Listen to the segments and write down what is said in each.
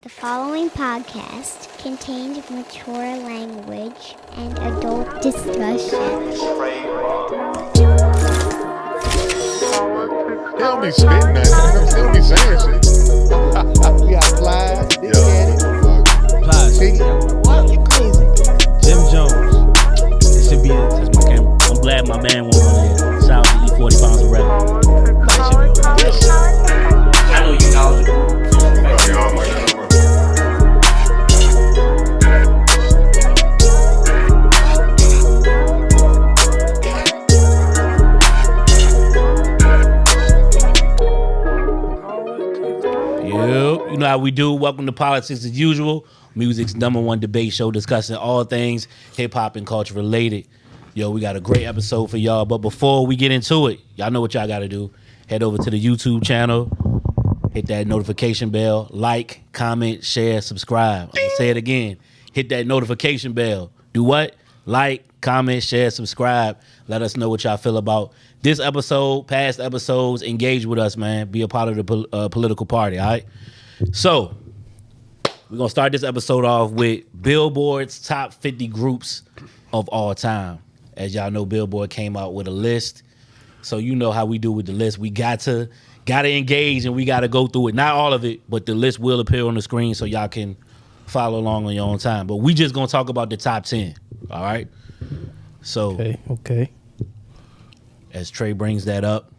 The following podcast contains mature language and adult discussion. They don't be spitting that. They don't be saying shit. We got Plies, Big Plies. What? You crazy. Jim Jones. It should be that's my camera. I'm glad my man won't run it. Shout out to eat 40 pounds of rap. I know you knowledgeable. You know how we do. Welcome to Politics as usual. Music's #1 debate show discussing all things hip-hop and culture related. Yo, we got a great episode for y'all. But before we get into it, y'all know what y'all got to do. Head over to the YouTube channel. Hit that notification bell. Like, comment, share, subscribe. I'm going to say it again. Hit that notification bell. Do what? Like, comment, share, subscribe. Let us know what y'all feel about this episode, past episodes. Engage with us, man. Be a part of the political party, all right? So, we're going to start this episode off with Billboard's top 50 groups of all time. As y'all know, Billboard came out with a list. So you know how we do with the list. We got to engage and we got to go through it. Not all of it, but the list will appear on the screen so y'all can follow along on your own time. But we just going to talk about the top 10, all right? So, Okay. as Trey brings that up,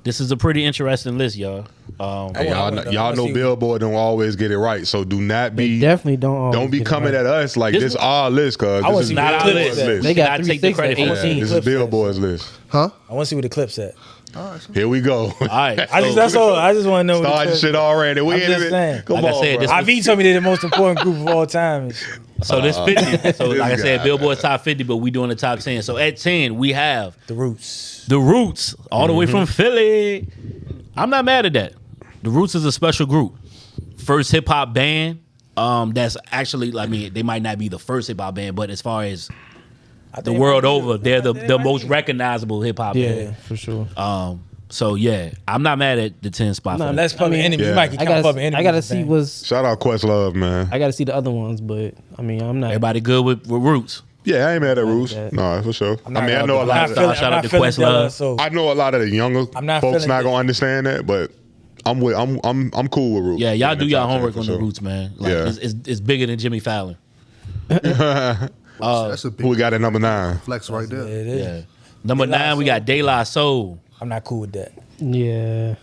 this is a pretty interesting list, y'all. Hey, y'all know Billboard don't always get it right, so do not be. They definitely don't. Don't be coming at us like this our list, cuz this is not our Billboard's list. list. They got I take the credit for Yeah, it. this is Billboard's list. I want to see where the clip's at. Here we go. All right. That's all. I just want to know. where the Start clip- shit already. We I'm in just it. saying. Come Like I on, said, bro. this- IV told me they're the most important group of all time. And shit. So there's 50. So like I This said, guy, Billboard's top 50, but we doing the top 10. So at 10, we have The Roots. The Roots, all the way from Philly. I'm not mad at that. The Roots is a special group. First hip hop band. That's actually, I mean, they might not be the first hip hop band, but as far as the world over, they're the most recognizable hip hop Yeah, band. for sure. So yeah, I'm not mad at the 10 spot. No, for That's that. Public Enemy. yeah. You might get I count Public gotta, Enemy. I gotta as a see band. what's. Shout out Questlove, man. I gotta see the other ones, but I mean, I'm not. Everybody good with Roots? Yeah, I ain't mad at Roots. that. No, for sure. I'm not- I mean, I know a I'm lot. not Of, feeling- Shout I'm out not to feeling Questlove. Della, so I know a lot of the younger I'm not folks feeling not it. gonna understand that, but I'm cool with Roots. Yeah, y'all In do the y'all top 10 homework for on sure. the Roots, man. Like, Yeah. it's bigger than Jimmy Fallon. That's a big Who we got at number 9? flex right there. it is. Yeah. Number De La 9, we got De La Soul. I'm not cool with that. Yeah,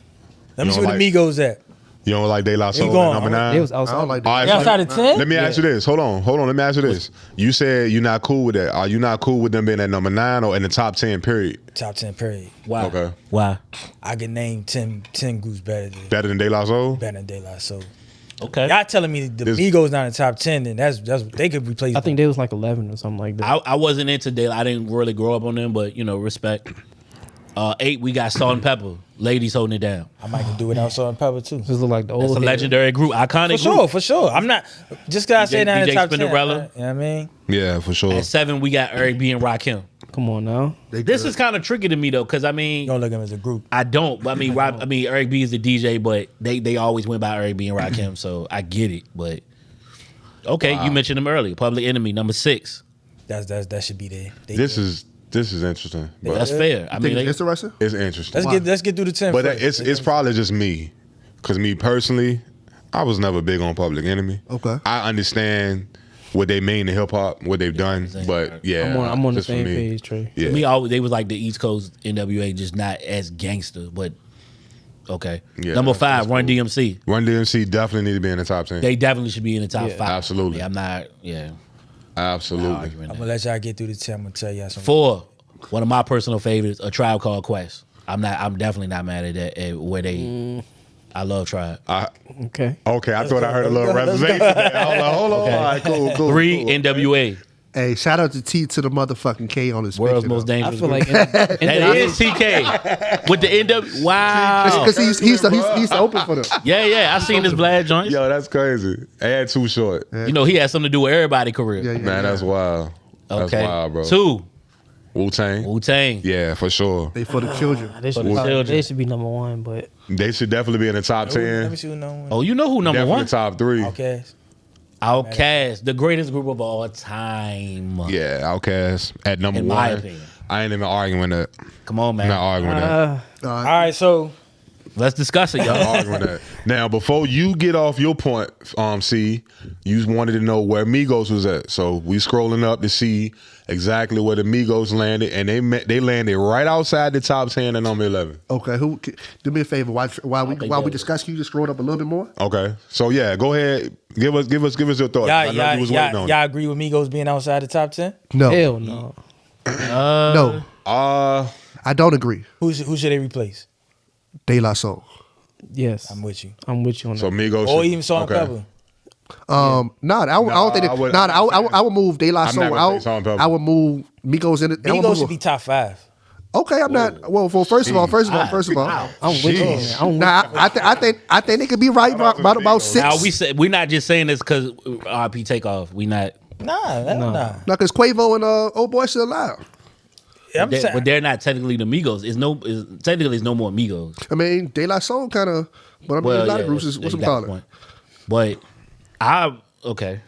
Let me see don't where the Migos at. You don't like De La Soul going. at number 9? it was I outside. don't like All right, that. They outside of 10? Let me ask you this. Hold on. Let me ask you this. You said you're not cool with that. Are you not cool with them being at number 9 or in the top 10 period? Top 10 period. Why? Okay. Why? I can name 10 groups better than De La Soul? De La Soul. Okay. Y'all telling me the This- Migos not in the top 10, then that's they could replace. I think they was like 11 or something like that. I wasn't into De La. I didn't really grow up on them, but respect. 8, we got Salt and Pepper. Ladies holding it down. I might can do it outside and Pepper too. Just look like the old. It's a head. legendary group, iconic For group. sure. I'm not just cause I say that in the DJ top 10. Spinderella. You know what I mean? Yeah, for sure. At 7, we got Eric B and Rakim. Come on now. This is kind of tricky to me though, because I mean, You don't look at them as a group. I don't. But I mean, Eric B is the DJ, but they always went by Eric B and Rakim, so I get it. But okay, you mentioned them earlier. Public Enemy, number 6. That should be there. This is interesting. But That's fair. I mean, Think it's interesting? it's interesting. Let's get through the 10. But first. it's probably just me. Because me personally, I was never big on Public Enemy. Okay. I understand what they mean to hip hop, what they've done. But yeah, I'm on the just for same me. page, Trey. Yeah. me, they was like the East Coast NWA, just not as gangster, but okay. Yeah, Number 5, that's Run cool. DMC. Run DMC definitely need to be in the top 10. They definitely should be in the top Yeah. 5. Absolutely. I'm not, Absolutely. arguing I'm that. gonna let y'all get through the 10. I'm gonna tell y'all something. 4, one of my personal favorites, A Tribe Called Quest. I'm definitely not mad at that, at where they, I love Tribe. Okay. Okay, I thought I heard a little reservation there. I was like, hold on. Okay. All right, cool. 3, cool. NWA. Hey, shout out to T to the motherfucking K on this World's picture, most though. I dangerous feel group. like That is TK with the NW. Wow. Because he's open for them. Yeah. I seen this Vlad joint. Yo, that's crazy. And Too Short. You know, he had something to do with everybody's career. Yeah, Man, that's wild. That's Okay. wild, bro. 2, Wu-Tang. Wu-Tang. Yeah, for sure. They for the children. They should, the children. they should be number one, but They should definitely be in the top Let me 10. see who number one. Oh, you know who number Definitely one? top 3. Outkast. Outkast, the greatest group of all time. Yeah, Outkast at number In 1. my opinion. I ain't even arguing with that. Come on, I'm man. not arguing with that. All right, so Let's discuss it, I'm y'all. arguing with that. Now, before you get off your point, C, you wanted to know where Migos was at. So we scrolling up to see exactly where the Migos landed, and they landed right outside the top 10 at number 11. Okay, do me a favor. While we that- discuss, can you just scroll it up a little bit more? Okay, so yeah, go ahead. Give us your thoughts. I know you was waiting on it. y'all agree with Migos being outside the top 10? No, hell no. no, I don't agree. Who should they replace? De La Soul. Yes, I'm with you. I'm with you on So that. Migos, Or should- even Salt okay. and Pepper. I don't think I would- that. I would move De La I'm not Soul gonna out. say Salt and Pepper. I would move Migos in it. I would Migos move- should be top 5. Okay, I'm not. Well, first of all, I'm with you on that. I'm with Nah, I think they could be right about 6. Now we're not just saying this because RP Takeoff. We not. Nah. Now, because Quavo and Old Boy still alive. I'm saying, But they're not technically the Migos. Technically it's no more Migos. I mean, De La Soul kind of, but I mean, a lot of groups is what's you them got call the it. point. But okay.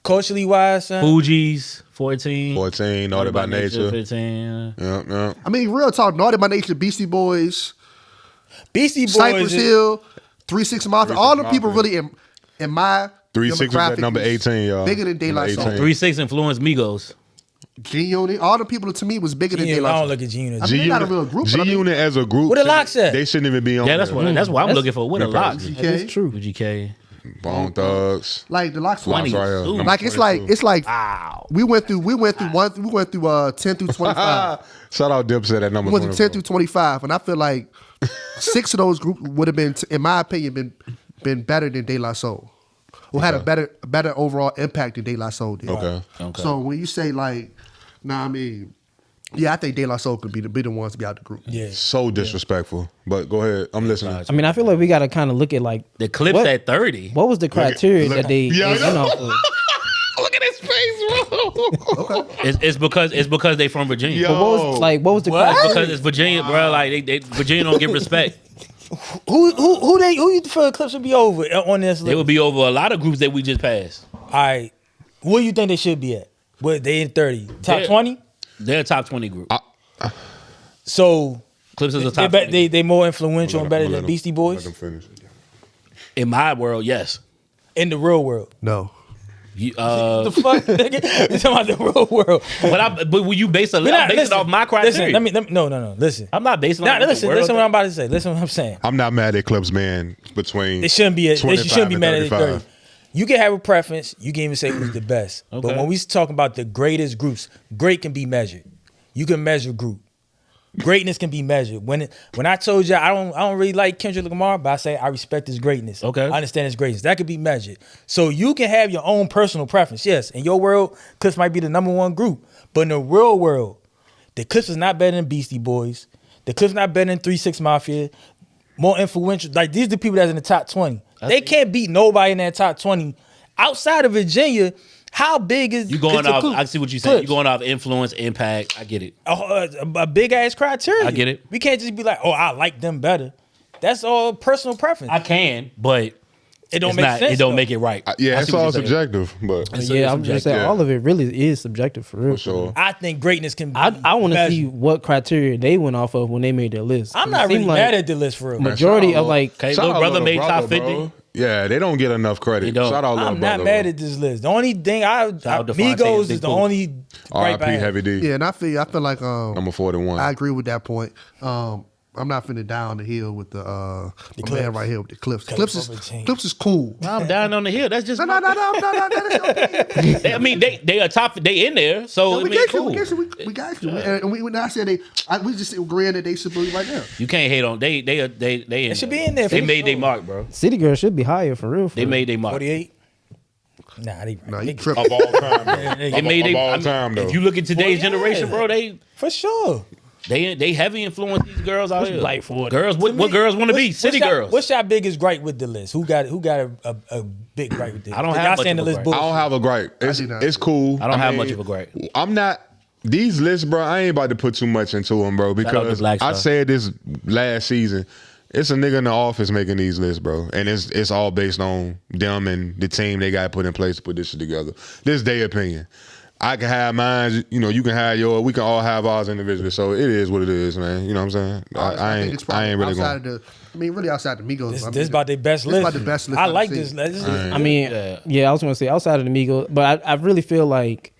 culturally wise, son. Fugees 14. 14, Naughty by Nature. 15. Yeah. I mean, real talk, Naughty by Nature, Beastie Boys, Beastie Boys. Cypress Hill, 3-6 Mafia, 3-6 all them people Mafia. really in my 3-6 was at demographic number was 18, y'all. bigger than De La Number Soul. 18. 3-6 influenced Migos. G-Unit, all the people to me was bigger than De I La don't Soul. look at G-Unit. I mean, they not a real group, but I mean- G-Unit as a group. Where the Locks at? They shouldn't even be on Yeah, that's there. what I'm looking for. What the locks? UGK. It's true. UGK. Bone Thugs. Like the Locks, Locks 20. right here. Ooh. Number like it's 22. like Wow. we went through 10 through 25. Shout out Dipset at number We went through 10 24. through 25, and I feel like 6 of those groups would have been, in my opinion, been better than De La Soul, or had a better overall impact than De La Soul did. Okay. So when you say like, I mean, yeah, I think De La Soul could be the ones to be out the group. Yeah. So disrespectful. But go ahead. I'm listening. I mean, I feel like we got to kind of look at like The clips what, at 30. what was the criteria that they Yeah, I went know. off of? Look at his face, bro. It's because they from Virginia. Yo. But what was the What? criteria? Because it's Virginia, bro. Like Virginia don't give respect. Who you feel the clips would be over on this They list? would be over a lot of groups that we just passed. All right. Where you think they should be at? What they in 30? Top Yeah. 20? They're a top 20 group. So Clips is a top 20. they more influential and better Let than him- Beastie let Boys him finish. In my world, yes. in the real world. No. You, The fuck, nigga? You talking about the real world? but when you base it, I'm basing it off my criteria. Listen, let me no. Listen. I'm not basing it Nah, off listen what I'm about to say. Listen what I'm saying. I'm not mad at Clips, man. Between They shouldn't be. They 25 shouldn't be and mad at 35. 30. You can have a preference. You can even say who's the best. But Okay. when we talking about the greatest groups, great can be measured. You can measure group. Greatness can be measured. When I told you I don't really like Kendrick Lamar, but I say I respect his greatness. Okay. I understand his greatness. That could be measured. So you can have your own personal preference. Yes, in your world, Clips might be the number one group. But in the real world, the Clips is not better than Beastie Boys. The Clips not better than 3-6 Mafia. More influential. Like these are the people that's in the top 20. They can't beat nobody in that top 20. Outside of Virginia, how big is You going is the off? Clips? I see what you're saying. Clips. You going off influence, impact. I get it. A big ass criteria. I get it. We can't just be like, oh, I like them better. That's all personal preference. I can, but it don't it's make not. sense. It don't though. make it right. yeah, I it's see what all you're saying. subjective, but It's Yeah, I'm just saying yeah. all of it really is subjective for real. for sure. I think greatness can be. I want to measured. see what criteria they went off of when they made their list. I'm 'Cause not it really seemed like mad at the list for real. majority Shout of out- like Okay, Shout little out brother Little made top Brother, 50. bro. Yeah, they don't get enough credit. They don't. Shout out Little I'm Brother. not mad at this list. The only thing out to Fontaine, Migos is Big the Pooh. only right R.I.P. behind. Heavy D. Yeah, and I feel like Number 41. I agree with that point. I'm not finna down the hill with the man Clips. right here with the Clips. Clips Clips over is team. Clips is cool. I'm down on the hill. That's just. No. That's your opinion. I mean, they are top. They in there. So No, I we mean, got you. cool. We got you. And we when I said we just agreeing that they should be right there. You can't hate on they. They should be in there They for made their sure. mark, bro. City Girl should be higher for real. They made their mark. 48. Nah, they No, right. you They- tripping. Of all time, though. They made of they. all I mean, time, though. If you look at today's Well, yeah. generation, bro, they for sure. heavy influence these girls out here. like 40. Girls, what girls want to be? City girls. What's your biggest gripe with the list? Who got a big gripe with this? I don't have Y'all much saying of the a list gripe. I don't have a gripe. do not. It's cool. I don't have mean, much of a gripe. I'm not these lists, bro, I ain't about to put too much into them, bro, out to because Black I Star. said this last season. It's a nigga in the office making these lists, bro, and it's all based on them and the team they got put in place to put this shit together. This is their opinion. I can have mine, you know, you can have yours. We can all have ours individually. So it is what it is, man. You know what I'm saying? I ain't really outside going. of the. I mean, really outside the Migos. This about their best list. This about the best list I I've like seen. this list. I mean, yeah, I was gonna say outside of the Migos, but I really feel like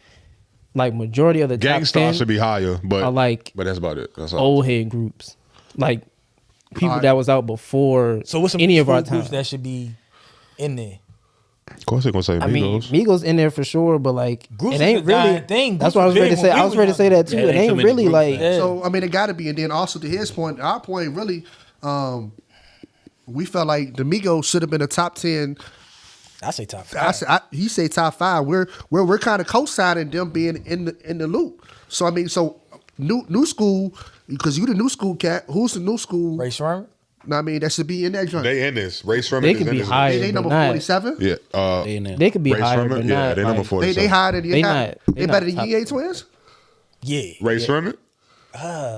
majority of the top Gangstar 10 should be higher, but are like but that's about it. That's all. old head groups, like people that was out before So what's some any of our groups time. that should be in there? Of course they're gonna say I mean, Migos. Migos in there for sure, but like Groups it is ain't a really. dying thing. That's Groups what I was was ready to big say. when I we was ready to was say that too. Yeah, It there ain't ain't too many really groups, like. man. So I mean, it got to be, and then also to his point, our point really, we felt like the Migos should have been a top 10. I say top 5. He say top 5. We're kind of co-signing them being in the loop. So I mean, so new school, because you the new school cat. Who's the new school? Ray Sherman. No, I mean that should be in that joint. They in this. Ray Sherman They is could in be this. higher. They number but not- 47. Yeah. They in there. They could be Ray higher, Sherman? but Yeah, not. they number like, 47. They higher than They higher. not- They they better not than top Ye Twins. Yeah. Ray Sherman?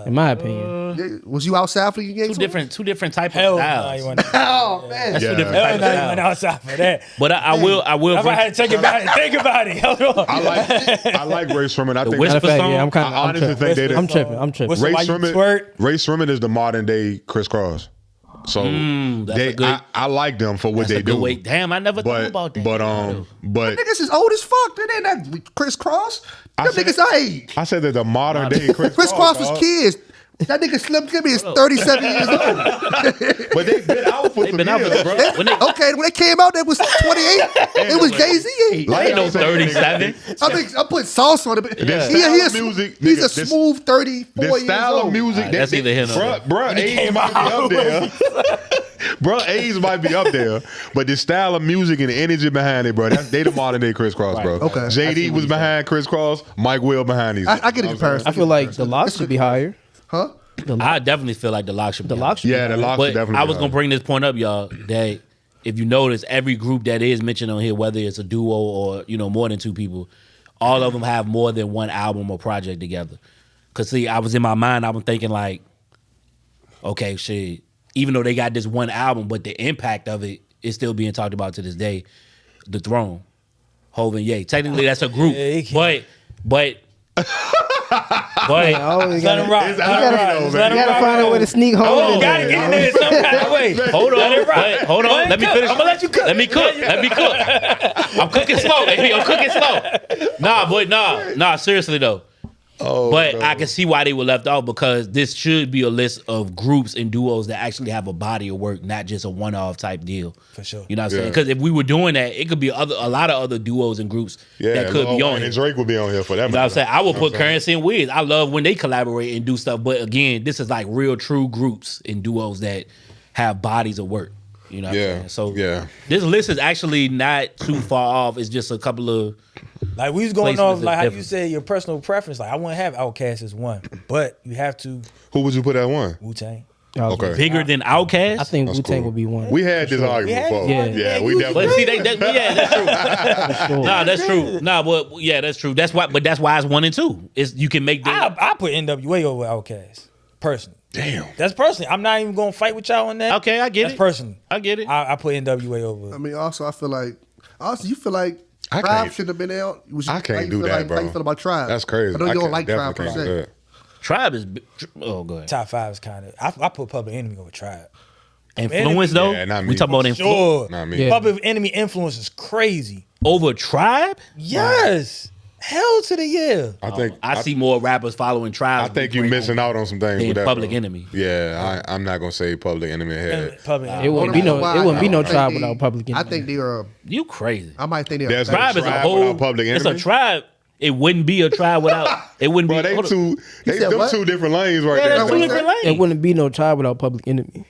in my opinion. Was you outside for Ye Twins? Two different type Hell of no, styles. you want Oh man. That's Yeah. two different Hell type of no, you went styles. outside for that. But I will If I had to bring take about it, think about it. Hold on. I like Ray Sherman. I think Whisper Matter of fact, song? yeah, I'm kind of. I honestly think they I'm tripping. I'm tripping. What's Ray Why you Sherman. twerk? Ray Sherman is the modern day Criss Cross. So that's a good- I like them for what That's they a good do. way. Damn, I never thought about that. But Niggas is old as fuck. They ain't that crisscross. Them said- niggas our age. I said that the modern day Criss Crisscross was dog. kids. That nigga Slim Jimmy is 37 years old. But they've been out for They've some been out for years, some- bro. When they, Okay, when they came out, they was 28. It was Jay-Z age. Like ain't no I'm saying, 37. I put sauce on it. But The he's style a of music, he's nigga, a this- smooth 34 The years style old. of music, Alright, that's either him or that. bruh, age might be up there. Bruh, age might be up there, but the style of music and the energy behind it, bro, they the modern day Criss Cross, bro. Okay. JD was behind Criss Cross, Mike Will behind these. I get a comparison. I feel like the locks should be higher. Huh? I definitely feel like the lock should be. The locks should Yeah, be the higher. locks should But definitely. I was be gonna higher. bring this point up, y'all, that if you notice, every group that is mentioned on here, whether it's a duo or more than two people, all of them have more than one album or project together. Cause see, I was in my mind, I was thinking like, okay, shit. Even though they got this one album, but the impact of it is still being talked about to this day. The Throne, Hov and Ye. Technically, that's a group, Yeah, he can- but. I always Let him gotta, rock. It's Let out him of rock. it, Just though, let man. him gotta rock. find a way to sneak home Oh, in gotta there. get in there some kind of way. Hold on, Let it rock. wait, hold on. Let Let me it finish. cook. I'ma let you cook. Let me cook. Let me cook. I'm cooking slow, baby. I'm cooking slow. Nah, but nah. Seriously though. But I can see why they were left off because this should be a list of groups and duos that actually have a body of work, not just a one-off type deal. For sure. You know what I'm saying? Yeah. Because if we were doing that, it could be a lot of other duos and groups that could Lil be on Wayne here. and Drake would be on here for that. You know what I'm saying? I would put Currency and Wiz. I love when they collaborate and do stuff. But again, this is like real true groups and duos that have bodies of work. You know what I'm Yeah, saying? So yeah. this list is actually not too far off. It's just a couple of Like we was going Placements off is like how you different. said your personal preference. Like I wouldn't have Outkast as one, but you have to Who would you put at one? Wu-Tang. Okay. bigger than Outkast. I think That's Wu-Tang cool. would be one. We had this argument had before. this argument. Yeah, Yeah, we you- definitely. But see, yeah, that's true. For sure. Nah, that's true. Nah, but yeah, that's true. That's why. But that's why it's 1 and 2. It's you can make them. I put NWA over Outkast personally. Damn. That's personally. I'm not even gonna fight with y'all on that. Okay, I get That's it. personally. I get it. I put NWA over. I mean, also I feel like you feel like I Tribe can't- should have been out. I can't how you do feel that, like, bro. How you feel about Tribe? That's crazy. I know you don't can't- like Tribe definitely per can't do se. that. Tribe is. Oh, go ahead. Top 5 is kind of. I put Public Enemy over Tribe. Influence though. Yeah, not me. We talking about influence Sure. Not me. Yeah. Public Enemy influence is crazy. over Tribe. Yes. Hell to the yeah. I think I see more rappers following Tribe. I think you're missing out on some things Being with that. Public bro. Enemy. Yeah, I'm not gonna say Public Enemy ahead. Public It Enemy. wouldn't be no. Why It wouldn't be I no don't Tribe think they- without Public Enemy. I think they are. You crazy. I might think they're. There's better. Tribe is a Tribe whole. without Public It's a Enemy? tribe. It wouldn't be a tribe without. It wouldn't Bro, be. they hold on. two. They said them what? two different lanes right Yeah, there. that's bro. two different lanes. It wouldn't be no Tribe without Public Enemy.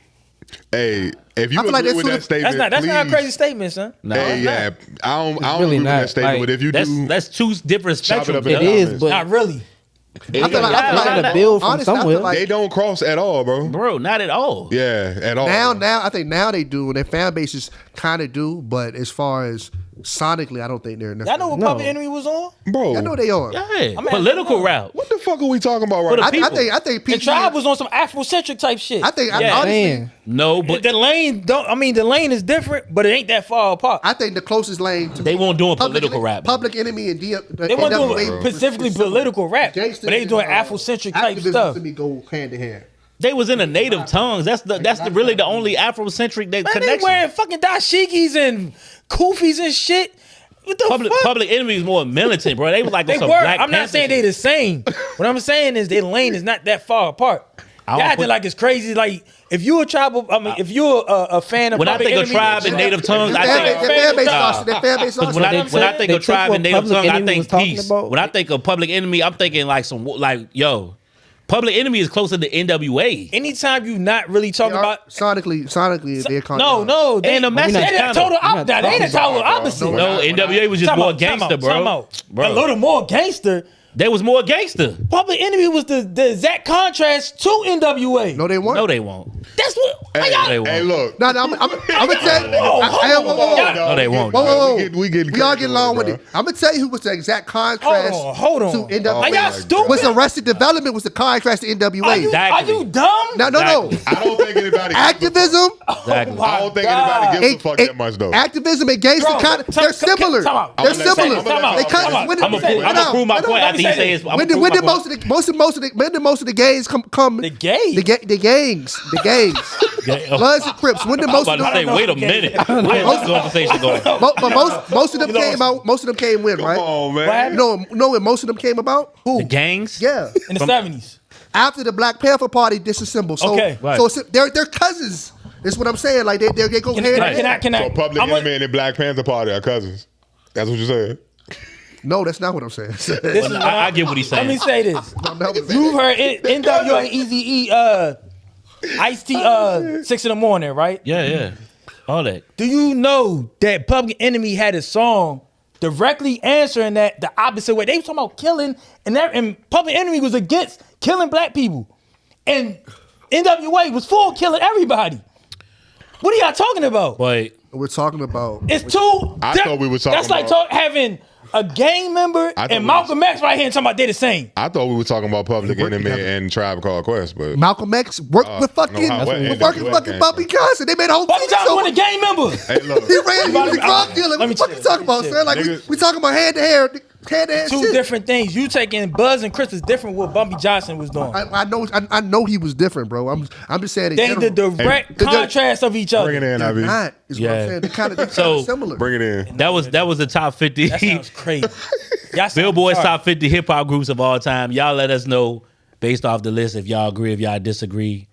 Hey, if you I feel like agree that's with two that different- statement, That's not a please- crazy statement, son. No, Hey, it's yeah, not. I don't really agree with not. that statement, Like, but if you do, That's two different Chop it up spectrums. in It the is, comments. but Not really. I feel like, you gotta build from honestly, I feel somewhere. like they don't cross at all, bro. Bro, not at all. Yeah, at all. now I think now they do, and their fan bases kind of do. But as far as sonically, I don't think they're Y'all necessarily. know what Public Enemy was on? Bro, I know they are. Yeah, I mean, political route. what the fuck are we talking about right the now? I people. think And PG. Tribe was on some Afrocentric type shit. I think Yeah. honestly, Man. No, but the lane the lane is different, but it ain't that far apart. I think the closest lane to they weren't doing Public political rap. Public Enemy and They weren't doing specifically political rap, but they doing Afrocentric type stuff. To me go hand in hand. They was in the native tongues. That's really the only Afrocentric Man, they connection. wearing fucking dashikis and kufis and shit. What the fuck? Public Enemy is more militant, bro. They were like They on some were. Black I'm not Panther saying they shit. the same. What I'm saying is their lane is not that far apart. I Y'all don't acting put- like it's crazy. Like if you a tribal, if you're a fan of When I Public think of Enemy, Tribe and native tongues, I think. Their fan base lost. Their fan base lost. When I They think of took Tribe what and native Public tongue, I Enemy was think talking peace. about. When I think of Public Enemy, I'm thinking yo, Public Enemy is closer to NWA. anytime you not really talking about. sonically, they're No, they And the message They kinda- the total We're not opposite. They the talking total about opposite. No, NWA was just Time more out, time gangster, out, bro. time out. Bro. A little more gangster. They was more gangster. Public Enemy was the exact contrast to NWA. No, they weren't. No, they won't. That's what. Hey, y'all- they won't. hey, look. No, I'm gonna tell you. No, they won't. We all get along with it. I'm gonna tell you who was the exact contrast. Hold on. To NWA. Are y'all stupid? Was Arrested Development was the contrast to NWA. Are you Exactly. dumb? No. I don't think anybody. Activism. Exactly. I don't think anybody gives a fuck that much though. Activism and gangster Bro, kind of time- they're similar. time out. They're I'm gonna similar. say- time out, They time kind out. of when I'm gonna prove my point after he says. when did most of the gangs come? The gays? The gangs. Bloods and Crips. When did I was most about of to say, them? wait a minute. Where's this conversation going? But most of them came out. Most of them came when, right? Come on, man. What? No, when most of them came about. The gangs? Yeah. In the 70s. After the Black Panther Party disassembled. So, Okay. Right. so they're cousins. That's what I'm saying. Like they go hand in hand. Can I? So Public I'm a- Enemy and the Black Panther Party are cousins. That's what you're saying. No, that's not what I'm saying. This is what I get what he's Let me saying. say this. You've heard NWA, Eazy-E, Ice-T, 6 in the morning, right? Yeah. All that. Do you know that Public Enemy had a song directly answering that the opposite way? They were talking about killing, and Public Enemy was against killing black people. And NWA was for killing everybody. What are y'all talking about? But We're talking about. It's two. I thought we were talking That's like about- having a gang member thought and we Malcolm X right here and talking about they the same. I thought we were talking about Public They work Enemy together. and Tribe Called Quest, but Malcolm X worked with fucking no, what with NWA fucking gang? Bobby Johnson. They made a whole Bobby TV Johnson show. was a gang member. hey, look. He was a drug dealer. Let What me the fuck you chill, talking about, let me son? Like chill. we talking about hand to hand Two shit. different things. You taking Buzz and Chris is different what Bumpy Johnson was doing. I know he was different, bro. I'm just saying. in They the general. direct Hey, contrast of each other. Bring it in, They're Ivy. not. Is what I'm Yeah. saying. They're kind of So, similar. Bring it in. that was the top 50 That sounds crazy. Y'all sound Billboard's sorry. top 50 hip hop groups of all time. Y'all let us know based off the list if y'all agree, if y'all disagree,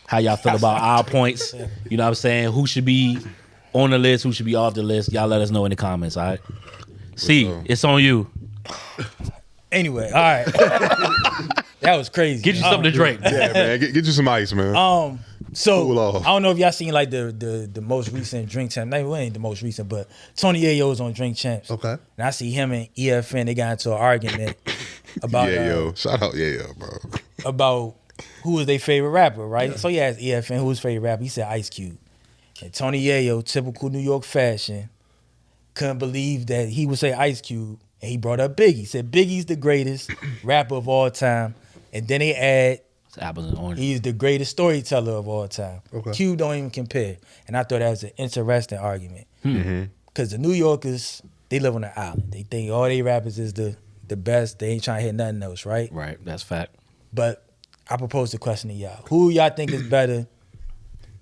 how y'all feel about our points. You know what I'm saying? Who should be on the list? Who should be off the list? Y'all let us know in the comments. All right. See, it's on you. Anyway, all right. That was crazy. Get you something to drink. Yeah, man. Get you some ice, man. So Cool off. I don't know if y'all seen like the most recent Drink Champs. No, it ain't the most recent, but Tony Yayo's on Drink Champs. Okay. And I see him and EFN. They got into an argument about Shout out bro. about who was their favorite rapper, right? So he asked EFN who was favorite rapper. He said Ice Cube. And Tony Yayo, typical New York fashion, couldn't believe that he would say Ice Cube. And he brought up Biggie. He said Biggie's the greatest rapper of all time. And then they add It's apples and oranges. he's the greatest storyteller of all time. Okay. Cube don't even compare. And I thought that was an interesting argument. Mm-hmm. Because the New Yorkers, they live on the island. They think all they rappers is the best. They ain't trying to hit nothing else, right? Right. That's fact. But I propose the question to y'all. Who y'all think is better?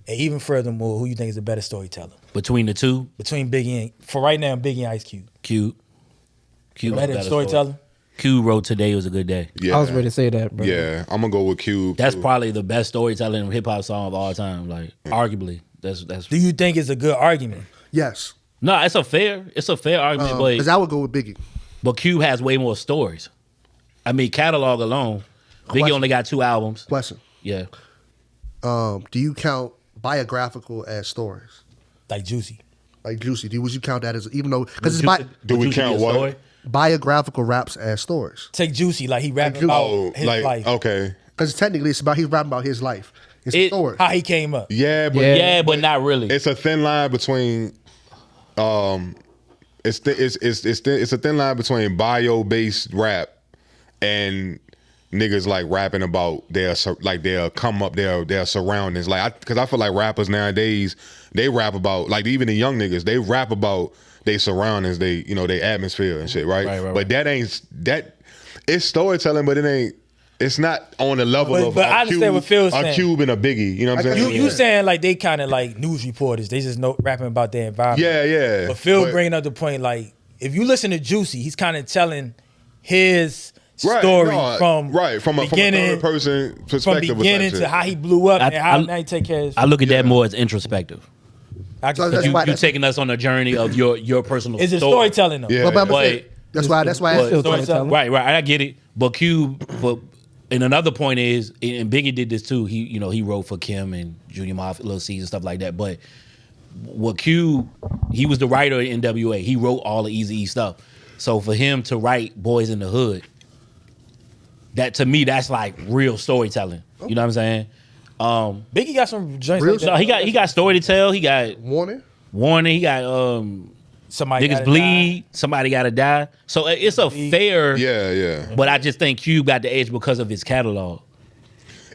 And even furthermore, who you think is a better storyteller? Between the two, Between Biggie and, for right now, Biggie and Ice Cube. Cube. Cube Better storyteller? Cube wrote Today Was a Good Day. Yeah. I was ready to say that, bro. Yeah, I'm gonna go with Cube. That's too. probably the best storytelling hip hop song of all time. Like arguably. That's Do you think it's a good argument? Yes. no, it's a fair argument, Because I would go with Biggie. but Cube has way more stories. I mean, catalog alone, Biggie Question. only got 2 albums. Question. Yeah. Do you count biographical as stories? Like Juicy. Like Juicy, would you count that as even though because it's Do we Juicy count be a what? story? biographical raps as stories? Take Juicy, like he rapping Juicy. about Oh, his like life. okay. Because technically he's rapping about his life. It's a It- story. How he came up. Yeah, but Yeah. Yeah, but not really. it's a thin line between it's a thin line between bio based rap and niggas like rapping about their come up, their surroundings. Like, because I feel like rappers nowadays, they rap about, like, even the young niggas, they rap about their surroundings, their atmosphere and shit, right? Right. But it's storytelling, but it's not on the level of I understand what Phil's saying. Cube and a Biggie. You know what I'm saying? You saying like they kind of like news reporters. They just know rapping about their environment. Yeah. But Phil bringing up the point, like, if you listen to Juicy, he's kind of telling his story from a third person perspective, from beginning to how he blew up and how now he take care of his I look at that more as introspective. you Taking us on a journey of your personal story. Is it storytelling though? Yeah. That's why storytelling. Right. I get it. But and another point is, and Biggie did this too. He wrote for Kim and Junior Mafia, Lil C's and stuff like that. But what Cube, he was the writer in NWA. He wrote all the Eazy-E stuff. So for him to write Boys in the Hood, that to me, that's like real storytelling. Okay. You know what I'm saying? Biggie got some joints. Like that. He got story to tell. He got Warning. He got somebody niggas bleed. Somebody got to die. So it's a fair. Yeah. But I just think Cube got the edge because of his catalog.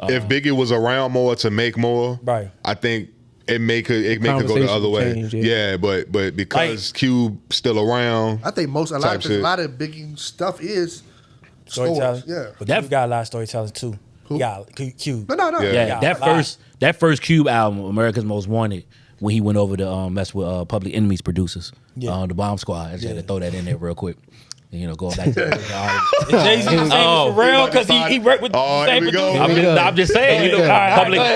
If Biggie was around more to make more, right, I think it may could go the other way. Change, yeah, but because Cube still around, I think a lot of Biggie stuff is storytelling. Yeah, but that got a lot of storytelling too. Who? Got Cube. No. Yeah. That first Cube album, America's Most Wanted, when he went over to mess with Public Enemy's producers, the Bomb Squad. I just had to throw that in there real quick. Going back to Jay-Z for real because he worked with the same producer. I'm just saying,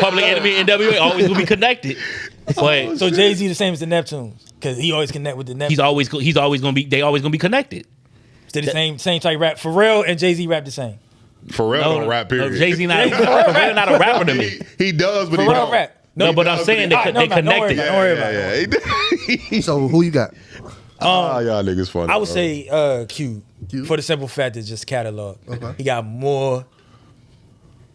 Public Enemy and NWA always gonna be connected. But so Jay-Z the same as the Neptunes because he always connect with the Neptunes. He's always gonna be. They always gonna be connected. They're the same type rap. Pharrell and Jay-Z rap the same. Pharrell don't rap. Period. Jay-Z not a rapper to me. He does, but Pharrell don't rap. No, but I'm saying they connected. Don't worry about it. So who you got? Y'all niggas funny. I would say Q for the simple fact that just catalog. Okay. He got more.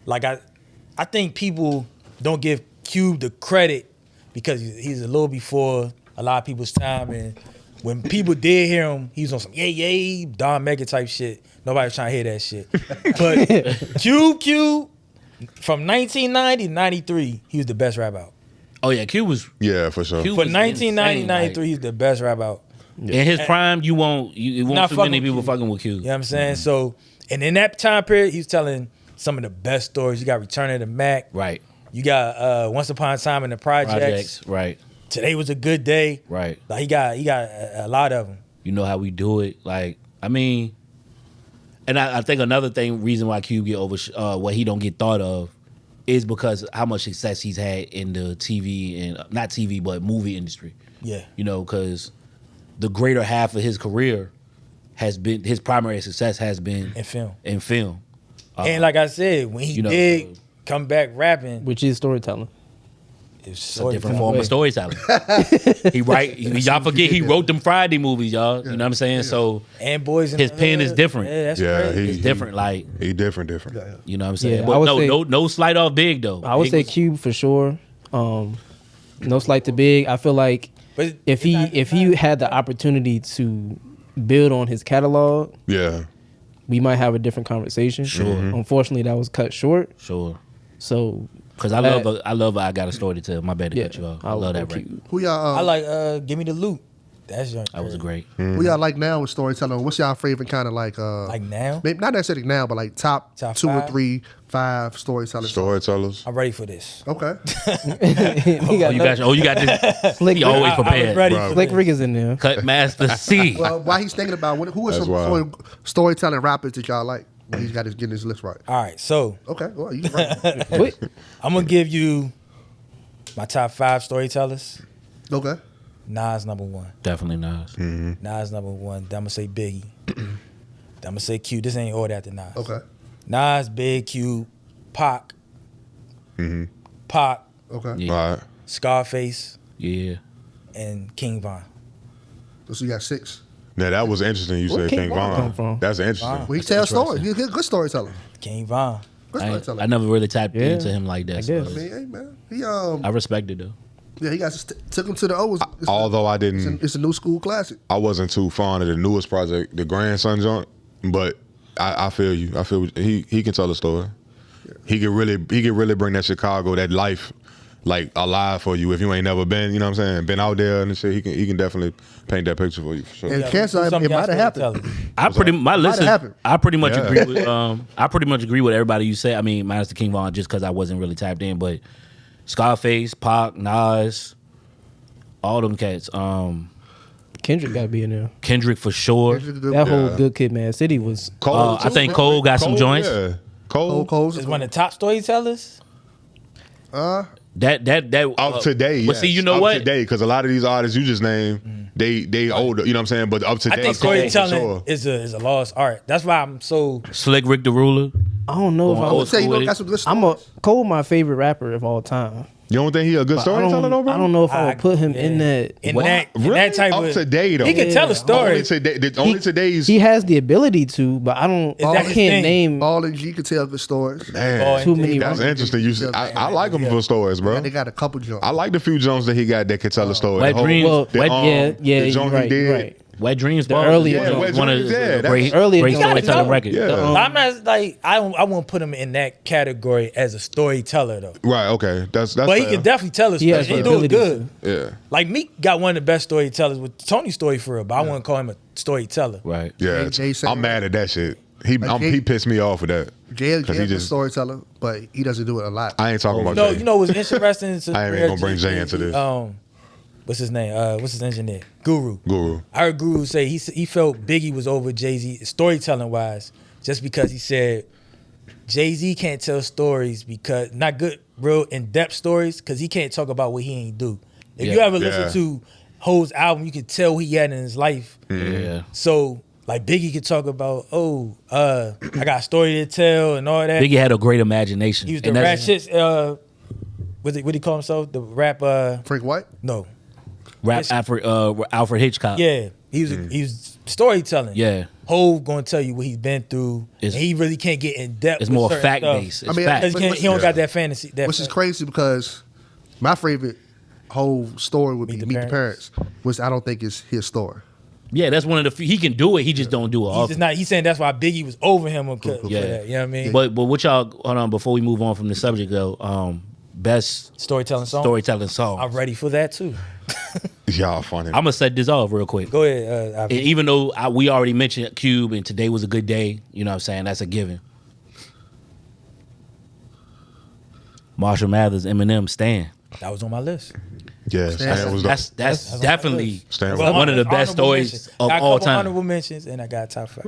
Like I think people don't give Cube the credit because he's a little before a lot of people's time, and when people did hear him, he was on some yay Don Mega type shit. Nobody was trying to hear that shit. But Q from 1990 to 93, he was the best rap out. Oh yeah, Q was for sure. For 1990 93, he's the best rap out. In his prime, you won't too many people fucking with Q. You know what I'm saying? So, and in that time period, he's telling some of the best stories. You got Return of the Mac. Right. You got Once Upon a Time in the Projects. Right. Today Was a Good Day. Right. Like he got a lot of them. You know how we do it. Like, I mean, and I think another reason why Cube get over what he don't get thought of is because how much success he's had in the TV and not TV but movie industry. Yeah. Because the greater half of his career has been, his primary success has been in film. And like I said, when he did come back rapping, which is storytelling. It's a different form of storytelling. Y'all forget he wrote them Friday movies, y'all. You know what I'm saying? So and Boys in his pen is different. Yeah, that's crazy. It's different. Like he different. You know what I'm saying? Yeah, but no slight off Big though. I would say Cube for sure. No slight to Big. I feel like if he had the opportunity to build on his catalog, we might have a different conversation. Sure. Unfortunately, that was cut short. Sure. So because I love I Got a Story to Tell. My bad to cut you off. I love that record. Who y'all? I like Give Me the Loot. That was great. Who y'all like now with storytelling? What's y'all favorite kind of like now? Maybe not necessarily now, but like top 2 or 3, 5 storytellers. Storytellers. I'm ready for this. Okay. You got this. Slick He always prepared. Slick Rick is in there. Cut Master C. Well, while he's thinking about who are some storytelling rappers that y'all like? When he's getting his list right. All right, so okay, well you right. I'm gonna give you my top 5 storytellers. Okay. Nas number 1. Definitely Nas. Mm-hmm. Nas number 1. Then I'm gonna say Biggie. Then I'm gonna say Q. This ain't order after Nas. Okay. Nas, Big, Q, Pac. Mm-hmm. Okay. Yeah. All right. Scarface. Yeah. And King Von. So you got 6. Now that was interesting. You said King Von. That's interesting. Well, he tells stories. He's a good storyteller. King Von. Good storyteller. I never really tapped into him like that. I guess. I mean, hey man, I respect it though. Yeah, he took him to the O's. Although I didn't, it's a new school classic. I wasn't too fond of the newest project, the Grandson joint. But I feel you. I feel he can tell a story. Yeah. He can really bring that Chicago, that life, like alive for you if you ain't never been. You know what I'm saying? Been out there and shit. He can definitely paint that picture for you for sure. And cancer, it might have happened. I pretty much agree with I pretty much agree with everybody you say. I mean, minus the King Von, just because I wasn't really tapped in, but Scarface, Pac, Nas, all them cats. Kendrick got to be in there. Kendrick for sure. That whole Good Kid, Mad City was. Cole, I think Cole got some joints. Yeah. Cole is one of the top storytellers. That up today. But yes. see, you know up what? Today, because a lot of these artists you just named, they older. You know what I'm saying? But up to date, I think storytelling is a lost art. That's why I'm so Slick Rick the Ruler. I don't know if I would say got some good stories. Cole, my favorite rapper of all time. You don't think he a good storyteller though, bro? I don't know if I would put him in that. In that type up of to date though. He can tell a story. Only today's. He has the ability to, but I don't. I can't name. Ball and G can tell good stories. Man, too many. That's interesting. I like him for stories, bro. They got a couple jumps. I like the few jumps that he got that could tell a story. Wet Dreams. The jump he did. Right. Wet Dreams, the earlier one of the great earlier storytelling record. Yeah. I'm not like I won't put him in that category as a storyteller though. Right. Okay. That's. But he can definitely tell a story. He do it good. Yeah. Like Meek got one of the best storytellers with Tony's story for real, but I wouldn't call him a storyteller. Right. Yeah. I'm mad at that shit. He pissed me off with that. Jay is a storyteller, but he doesn't do it a lot. I ain't talking about Jay. You know what's interesting? I ain't gonna bring Jay into this. What's his name? What's his engineer? Guru. I heard Guru say he felt Biggie was over Jay-Z storytelling wise, just because he said Jay-Z can't tell stories because not good, real in-depth stories, because he can't talk about what he ain't do. If you ever listen to Hov's album, you can tell what he had in his life. Yeah. So like Biggie could talk about, I got a story to tell and all that. Biggie had a great imagination. He was the rap shit. What do he call himself? The rap Frank White? No. Rap Alfred Hitchcock. Yeah, he was storytelling. Yeah, Hov gonna tell you what he's been through. And he really can't get in depth. It's more fact based. I mean, he don't got that fantasy. Which is crazy because my favorite whole story would be Meet the Parents, which I don't think is his story. Yeah, that's one of the few. He can do it. He just don't do it. He's just not. He's saying that's why Biggie was over him. For that, you know what I mean? But what y'all hold on before we move on from the subject though. Best storytelling song. I'm ready for that too. Y'all funny. I'm gonna set this off real quick. Go ahead. Even though we already mentioned Cube and today was a good day, you know what I'm saying? That's a given. Marshall Mathers, Eminem, Stan. That was on my list. Yeah, that's definitely one of the best stories of all time. Honorable mentions, and I got top 5.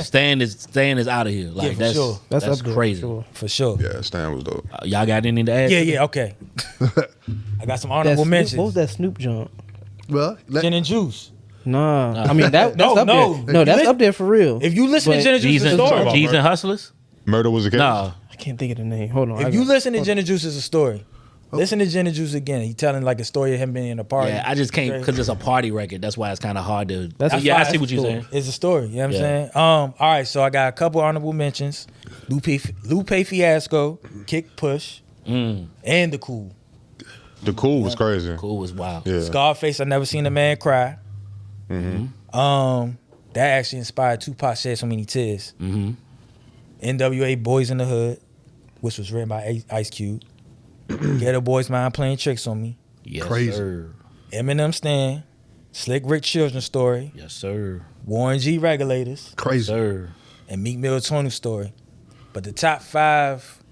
Stan is out of here. Like for sure. That's crazy. For sure. Yeah, Stan was dope. Y'all got anything to add? Yeah. Okay. I got some honorable mentions. What was that Snoop jump? Well, Gin and Juice. Nah, I mean that's up there. No, that's up there for real. If you listen to Gin and Juice's story, G's and Hustlers. Murder was a case. Nah, I can't think of the name. Hold on. If you listen to Gin and Juice's story. Listen to Gin and Juice again. He telling like a story of him being in a party. Yeah, I just can't because it's a party record. That's why it's kind of hard to. I see what you're saying. It's a story. You know what I'm saying? All right, so I got a couple honorable mentions: Lupe Fiasco, Kick Push, and the Cool. The Cool was crazy. Cool was wild. Yeah. Scarface, I never seen a man cry. That actually inspired Tupac Shed So Many Tears. NWA Boys in the Hood, which was written by Ice Cube. Ghetto Boys Mind Playing Tricks on Me. Yes, crazy. Sir. Eminem Stan. Slick Rick Children's Story. Yes, sir. Warren G Regulators. Crazy. Yes, sir. And Meek Mill Tony's Story. But the top 5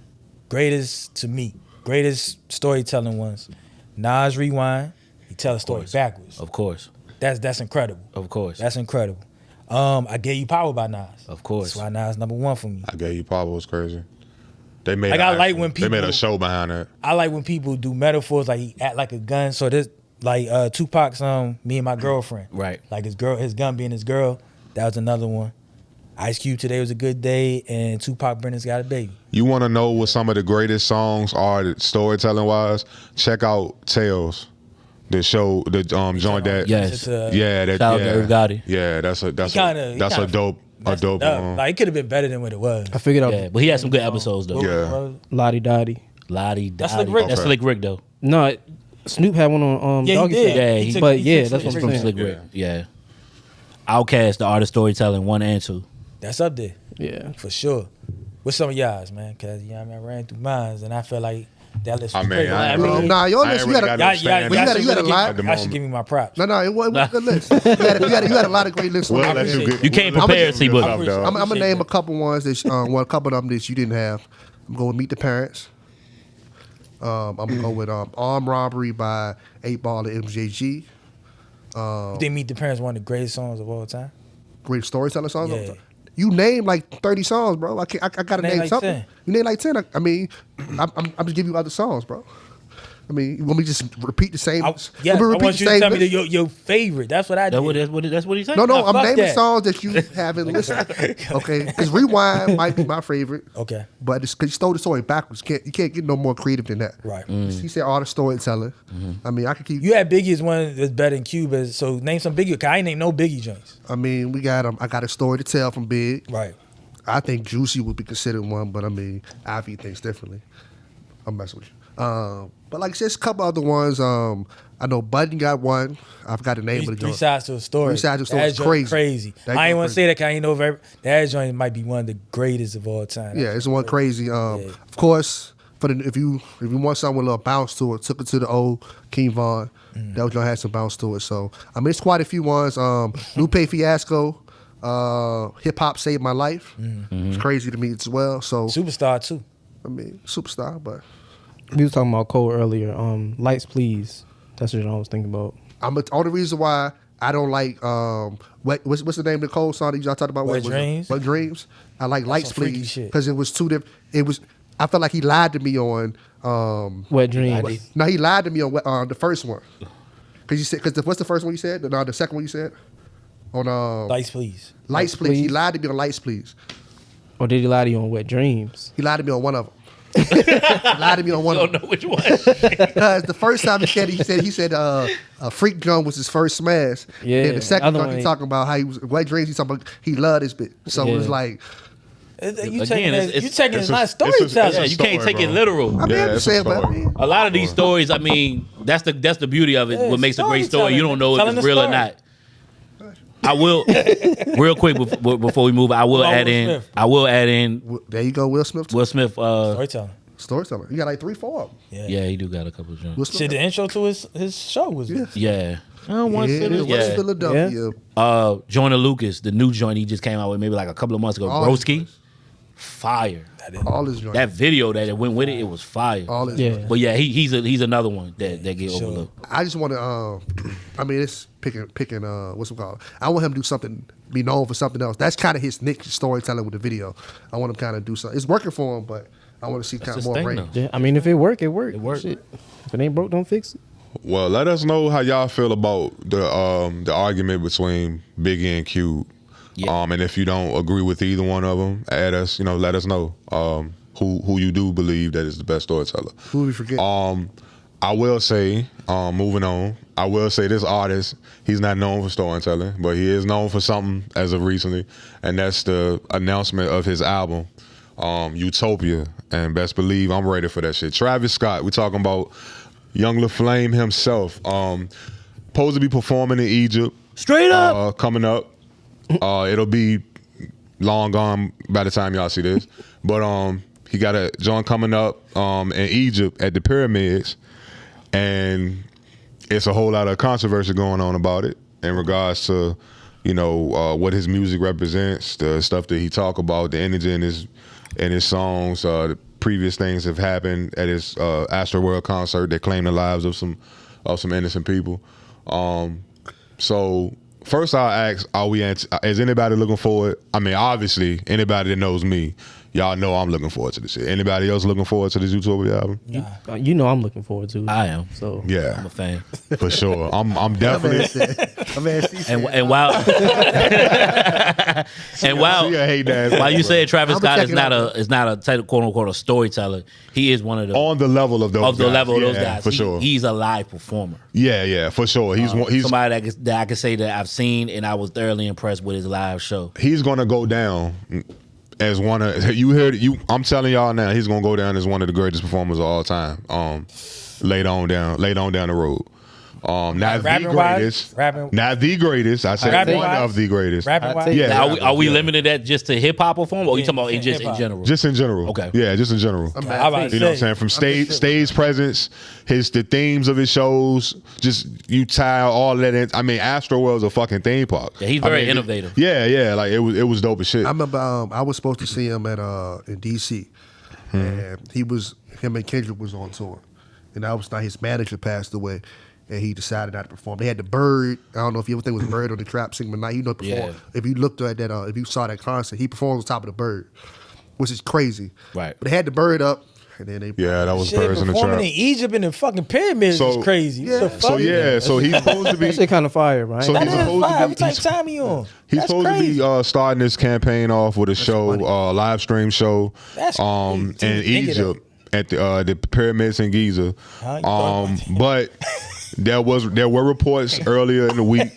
greatest to me, greatest storytelling ones. Nas Rewind. He tell a story backwards. Of course. That's incredible. Of course. That's incredible. I Gave You Power by Nas. Of course. That's why Nas #1 for me. I Gave You Power was crazy. They made they made a show behind that. I like when people do metaphors like he act like a gun. So this like Tupac's Me and My Girlfriend. Right. Like his gun being his girl. That was another one. Ice Cube Today Was a Good Day and Tupac Brenner's Got a Baby. You want to know what some of the greatest songs are storytelling wise? Check out Tales. The show, the joint that yes, that shout out to Irv yeah, that's a dope like it could have been better than what it was. I figured out. Yeah, but he had some good episodes though. Yeah, Lottie Dottie. Lottie. That's Slick Rick. That's Slick Rick though. No, Snoop had one on Yeah, he Doggy did. Style. Yeah, He took- but he yeah, took that's what Slick I'm Rick. saying. Slick Rick. Yeah. Outkast, the art of storytelling, 1 and 2. That's up there Yeah. for sure. What's some of y'all's, man? Because I ran through mines, and I feel like that list was I mean, crazy. I Nah, your list, you really got gotta a, stand y'all up. you got a lot. At the I should moment. give me my props. No, it was a good list. You had a lot of great lists. We'll on let that you list. get- You can't we'll let prepare, you C-Book. get stuff, dog. I'm gonna name a couple ones that a couple of them that you didn't have. I'm going to Meet the Parents. I'm gonna go with Armed Robbery by 8 Ball and MJG. You think Meet the Parents one of the greatest songs of all time? Great storyteller songs. Yeah. You named like 30 songs, bro. I gotta Name name like something. 10. You named like 10. I'm just giving you other songs, bro. I mean, you want me to just repeat the same? Yes, Let me I repeat want the you to same tell me list? your favorite. That's what I did. That's what he said. No, Nah, I'm fuck naming that. songs that you haven't listened. Okay, because Rewind might be my favorite. Okay. But it's because you stole the story backwards. You can't get no more creative than that. Right. He said art of storyteller. I mean, I could keep. You had Biggie as one that's better than 𝐂𝐫. So name some Biggie. Cause I ain't name no Biggie joints. I mean, we got I got a story to tell from Big. Right. I think Juicy would be considered one, but I mean, Ivy thinks differently. I'm messing with you. But like just a couple other ones. I know Budden got one. I forgot the name of the Three joint. sides to a story. Three Sides to a Story That is joint crazy. That I ain't joint want to say that because I ain't know that joint might be one of the greatest of all time. Yeah, it's one crazy. Of course, if you want something with a little bounce to it, took it to the old King Von. That was gonna have some bounce to it. So I mean, it's quite a few ones. Lupe Fiasco, Hip Hop Saved My Life. It's crazy to me as well. So Superstar too. I mean, superstar, but We was talking about Cole earlier. Lights, Please. That's what I was thinking about. only reason why I don't like what's the name of the Cole song that y'all talked about? Wet Dreams? Wet Dreams. I like Lights, some freaky Please, shit. because it was too different. It was. I felt like he lied to me on. Wet Dreams. No, he lied to me on the first one. Because you said, what's the first one you said? No, the second one you said on Lights, please. Lights, Please. He lied to me on Lights, Please. Or did he lie to you on Wet Dreams? He lied to me on one of them. He lied to me on one of them. Don't know which one. Because the first time he said Freak Drum was his first smash. Yeah, Then the second other time one he ain't- talking about how he was Wet Dreams. He talking about he loved this bit. So it was Yeah. like, You Again, taking it's- you taking it's my a- storytelling. Yeah, you can't story, take it bro. literal. I mean, Yeah, I'm it's just a saying, but I story. mean, A lot of these stories, I mean, that's the beauty of it. Yeah, What makes a great story, you don't know if storytelling. it's real or Telling not. I will, real quick before we move, I will Will add in. Smith. I will add in there you go, Will Smith. Will Smith. Storytelling. Storyteller. You got like 3-4 of them. Yeah, he do got a couple of Will joints. Smith. Shit, the intro to his show was Yeah. I don't want Yeah, to. West Yeah. Philadelphia. Joyner Lucas, the new joint he just came out with maybe like a couple of months ago. All his Broski, fire. All his joints. That video that went with it was fire. All his Yeah. joints. But yeah, he's another one that get overlooked. I just want to. I mean, it's picking. What's it called? I want him to do something, be known for something else. That's kind of his niche, storytelling with the video. I want him kind of do something. It's working for him, but I want to see kind of his more thing, range. though. Yeah, I mean, if it work, it work. It work. Shit. If it ain't broke, don't fix it. Well, let us know how y'all feel about the argument between Biggie and 𝐤𝐸. Yeah. And if you don't agree with either one of them, add us. Let us know who you do believe that is the best storyteller. Who we forget? I will say, moving on, I will say this artist, he's not known for storytelling, but he is known for something as of recently, and that's the announcement of his album, Utopia. And best believe I'm ready for that shit. Travis Scott, we talking about Young LaFlame himself. Supposed to be performing in Egypt. Straight up. Coming up. It'll be long gone by the time y'all see this. But he got a joint coming up in Egypt at the pyramids. And it's a whole lot of controversy going on about it in regards to, what his music represents, the stuff that he talk about, the energy in his songs. The previous things have happened at his Astroworld concert that claimed the lives of some innocent people. So first I'll ask, is anybody looking forward? I mean, obviously, anybody that knows me, y'all know I'm looking forward to this shit. Anybody else looking forward to this Utopia album? You know I'm looking forward to it. I am. So Yeah, I'm a fan. for sure. I'm definitely. And while while you said Travis I'ma Scott check it is not a quote unquote a storyteller, he is one of the on the level of those guys. level of those Yeah, guys. for sure. He's a live performer. Yeah, for sure. He's Somebody that I can say that I've seen and I was thoroughly impressed with his live show. he's gonna go down as one of you heard you. I'm telling y'all now, he's gonna go down as one of the greatest performers of all time. Later on down the road. Not the greatest. Not the greatest. I said one of the greatest. Yeah. Now, are we limited that just to hip hop perform, or are you talking about just in general? Just in general. Okay. Yeah, just in general. You know what I'm saying? From stage presence, the themes of his shows, just you tie all that in. I mean, Astroworld's a fucking theme park. Yeah, he's very innovative. Yeah. Like it was dope as shit. I remember I was supposed to see him at in DC, and him and Kendrick was on tour, and that was not his manager passed away. And he decided not to perform. They had the Bird. I don't know if you ever think it was Bird or the Trap Singer Night. You know, perform. Yeah. If you looked at that, if you saw that concert, he performed on top of the Bird, which is crazy. Right. But they had the Bird up, and then they that was Birds in the Trap. Performing in Egypt in the fucking pyramids is crazy. Yeah. So he's supposed to be. That shit kind of fire, right? So That he's is supposed fire. to Every be. type time he on. He's supposed to be starting this campaign off with a show, live stream show, That's in crazy. Egypt at the pyramids in Giza. But there were reports earlier in the week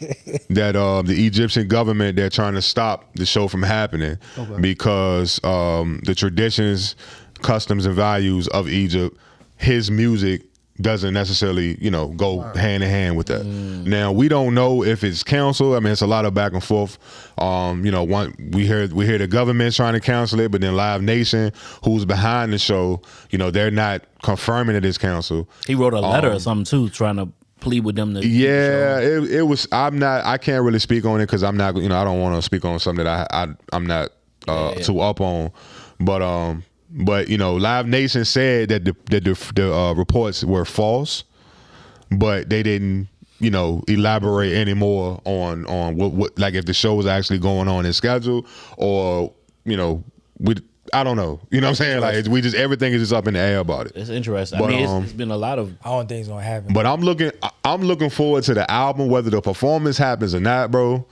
that the Egyptian government, they're trying to stop the show from happening because the traditions, customs, and values of Egypt, his music doesn't necessarily, go hand in hand with that. Now, we don't know if it's canceled. I mean, it's a lot of back and forth. We hear the government's trying to cancel it, but then Live Nation, who's behind the show, they're not confirming that it's canceled. He wrote a letter or something too, trying to plead with them to. Yeah, it was. I can't really speak on it because I'm not. I don't want to speak on something that I'm not too up on, But Live Nation said that the reports were false, but they didn't elaborate anymore on what like if the show was actually going on in schedule or I don't know. You know what I'm saying? Like everything is just up in the air about it. It's interesting. But, I mean, it's been a lot of. I don't think it's gonna happen. But I'm looking forward to the album, whether the performance happens or not, bro.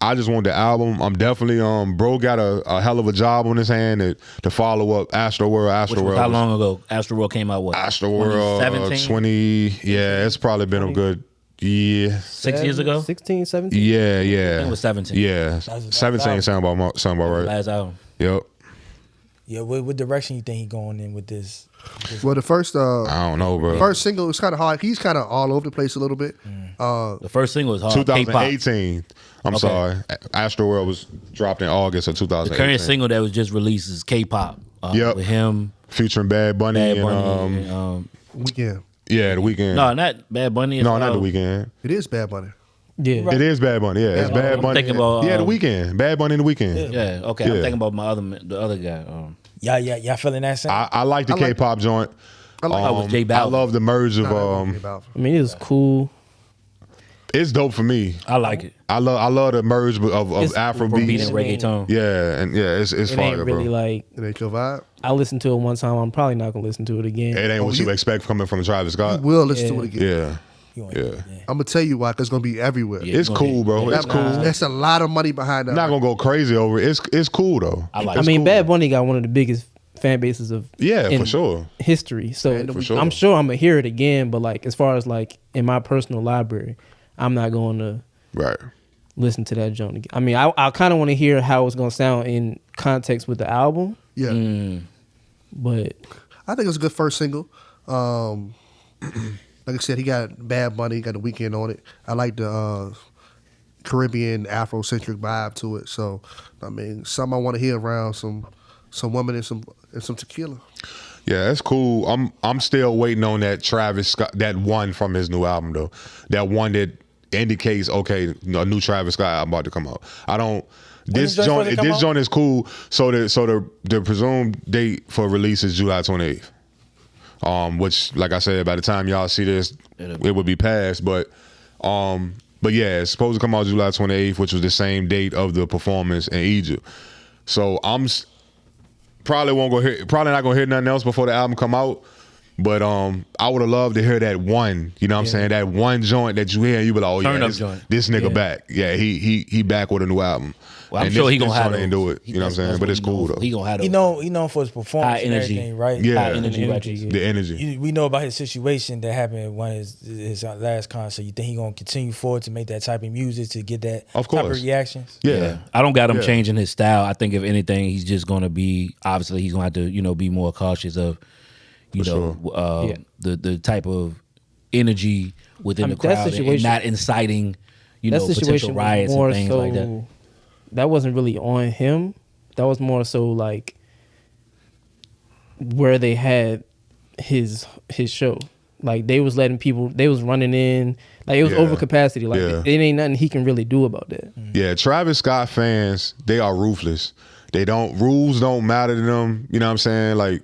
I just want the album. I'm definitely bro got a hell of a job on his hand to follow up Astroworld. Which was how long ago? Astroworld came out. What? Astroworld 20. Yeah, it's probably been a good year. 6 years ago. 16, 17. Yeah. It was 17. Yeah, 17 sound about right. Last album. Yep. Yeah, what direction you think he going in with this? Well, the first I don't know, bro. first single was kind of hard. He's kind of all over the place a little bit. The first single was hard. 2018. I'm sorry. Astroworld was dropped in August of 2018. The current single that was just released is K-pop. With him featuring Bad Bunny, and Weekend. Yeah, The Weeknd. No, not Bad Bunny. No, not The Weeknd. It is Bad Bunny. Yeah, It is Bad Bunny. Yeah, it's Bad Bunny. Thinking about, The Weeknd. Bad Bunny and The Weeknd. Yeah, okay. Yeah. I'm thinking about the other guy. Y'all feeling that same? I like the K-pop joint. with J Balvin. I love the merge of I mean, it was cool. It's dope for me. I like it. I love the merge of Afrobeat and reggaeton. Yeah, and it's It fire, ain't really bro. like It ain't your vibe. I listened to it one time. I'm probably not gonna listen to it again. It ain't what you expect coming from Travis Scott. We'll listen to it again. Yeah. I'm gonna tell you why, 'cause it's gonna be everywhere. Yeah. It's cool, bro. It's cool. That's a lot of money behind that. I'm not gonna go crazy over it. It's cool though. I like I it. mean, Bad Bunny got one of the biggest fan bases of For sure. history. So For sure. I'm sure I'm gonna hear it again. But like as far as like in my personal library, I'm not going to listen to that joint again. I mean, I kind of want to hear how it's gonna sound in context with the album. Yeah. But I think it's a good first single. Like I said, he got Bad Bunny, got The Weeknd on it. I like the Caribbean Afrocentric vibe to it. So I mean, something I want to hear around some women and some tequila. Yeah, that's cool. I'm still waiting on that Travis Scott, that one from his new album though. That one that indicates a new Travis Scott album about to come out. I don't. This joint is cool. So the presumed date for release is July 28th. Which, like I said, by the time y'all see this, it would be past. But yeah, it's supposed to come out July 28th, which was the same date of the performance in Egypt. So I'm probably not gonna hear nothing else before the album come out. But I would have loved to hear that one, you know what I'm saying? That one joint that you hear, and you be like, oh Turn yeah, up joint. this nigga back. Yeah, he back with a new album. Well, I'm and sure he this gonna have joint ain't do it. You know what I'm saying? But it's cool though. He gonna have He know for his performance high and energy, everything, right? Yeah. high energy records. The energy. We know about his situation that happened at one of his last concert. You think he gonna continue forward to make that type of music to get that Of type of course. reactions? Yeah. I don't got him Yeah. changing his style. I think if anything, he's just gonna be obviously he's gonna have to be more cautious of the type of energy within the crowd and not inciting potential riots and things like that. That wasn't really on him. That was more so like where they had his show. Like they was letting people, they was running in, like it was over capacity. Like it ain't nothing he can really do about that. Yeah, Travis Scott fans, they are ruthless. Rules don't matter to them. You know what I'm saying? Like,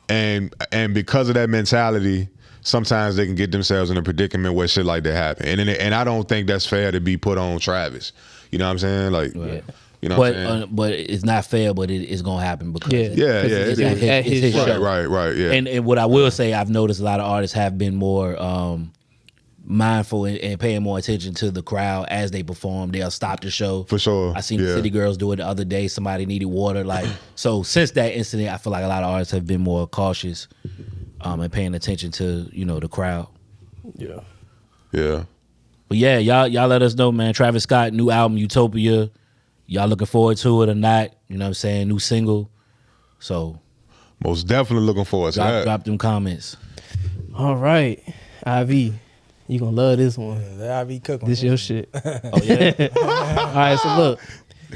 and because of that mentality, sometimes they can get themselves in a predicament where shit like that happen. And I don't think that's fair to be put on Travis. You know what I'm saying? Like, you know what I'm saying? But it's not fair, but it's gonna happen because it's his show. Right, yeah. And what I will say, I've noticed a lot of artists have been more mindful and paying more attention to the crowd as they perform. They'll stop the show. For sure. I seen the City Girls do it the other day. Somebody needed water. So since that incident, I feel like a lot of artists have been more cautious and paying attention to the crowd. Yeah. But yeah, y'all let us know, man. Travis Scott, new album, Utopia. Y'all looking forward to it or not? You know what I'm saying? New single. So most definitely looking forward to that. Drop them comments. All right. IV, you gonna love this one. The IV cook. This your shit. Oh yeah. All right, so look.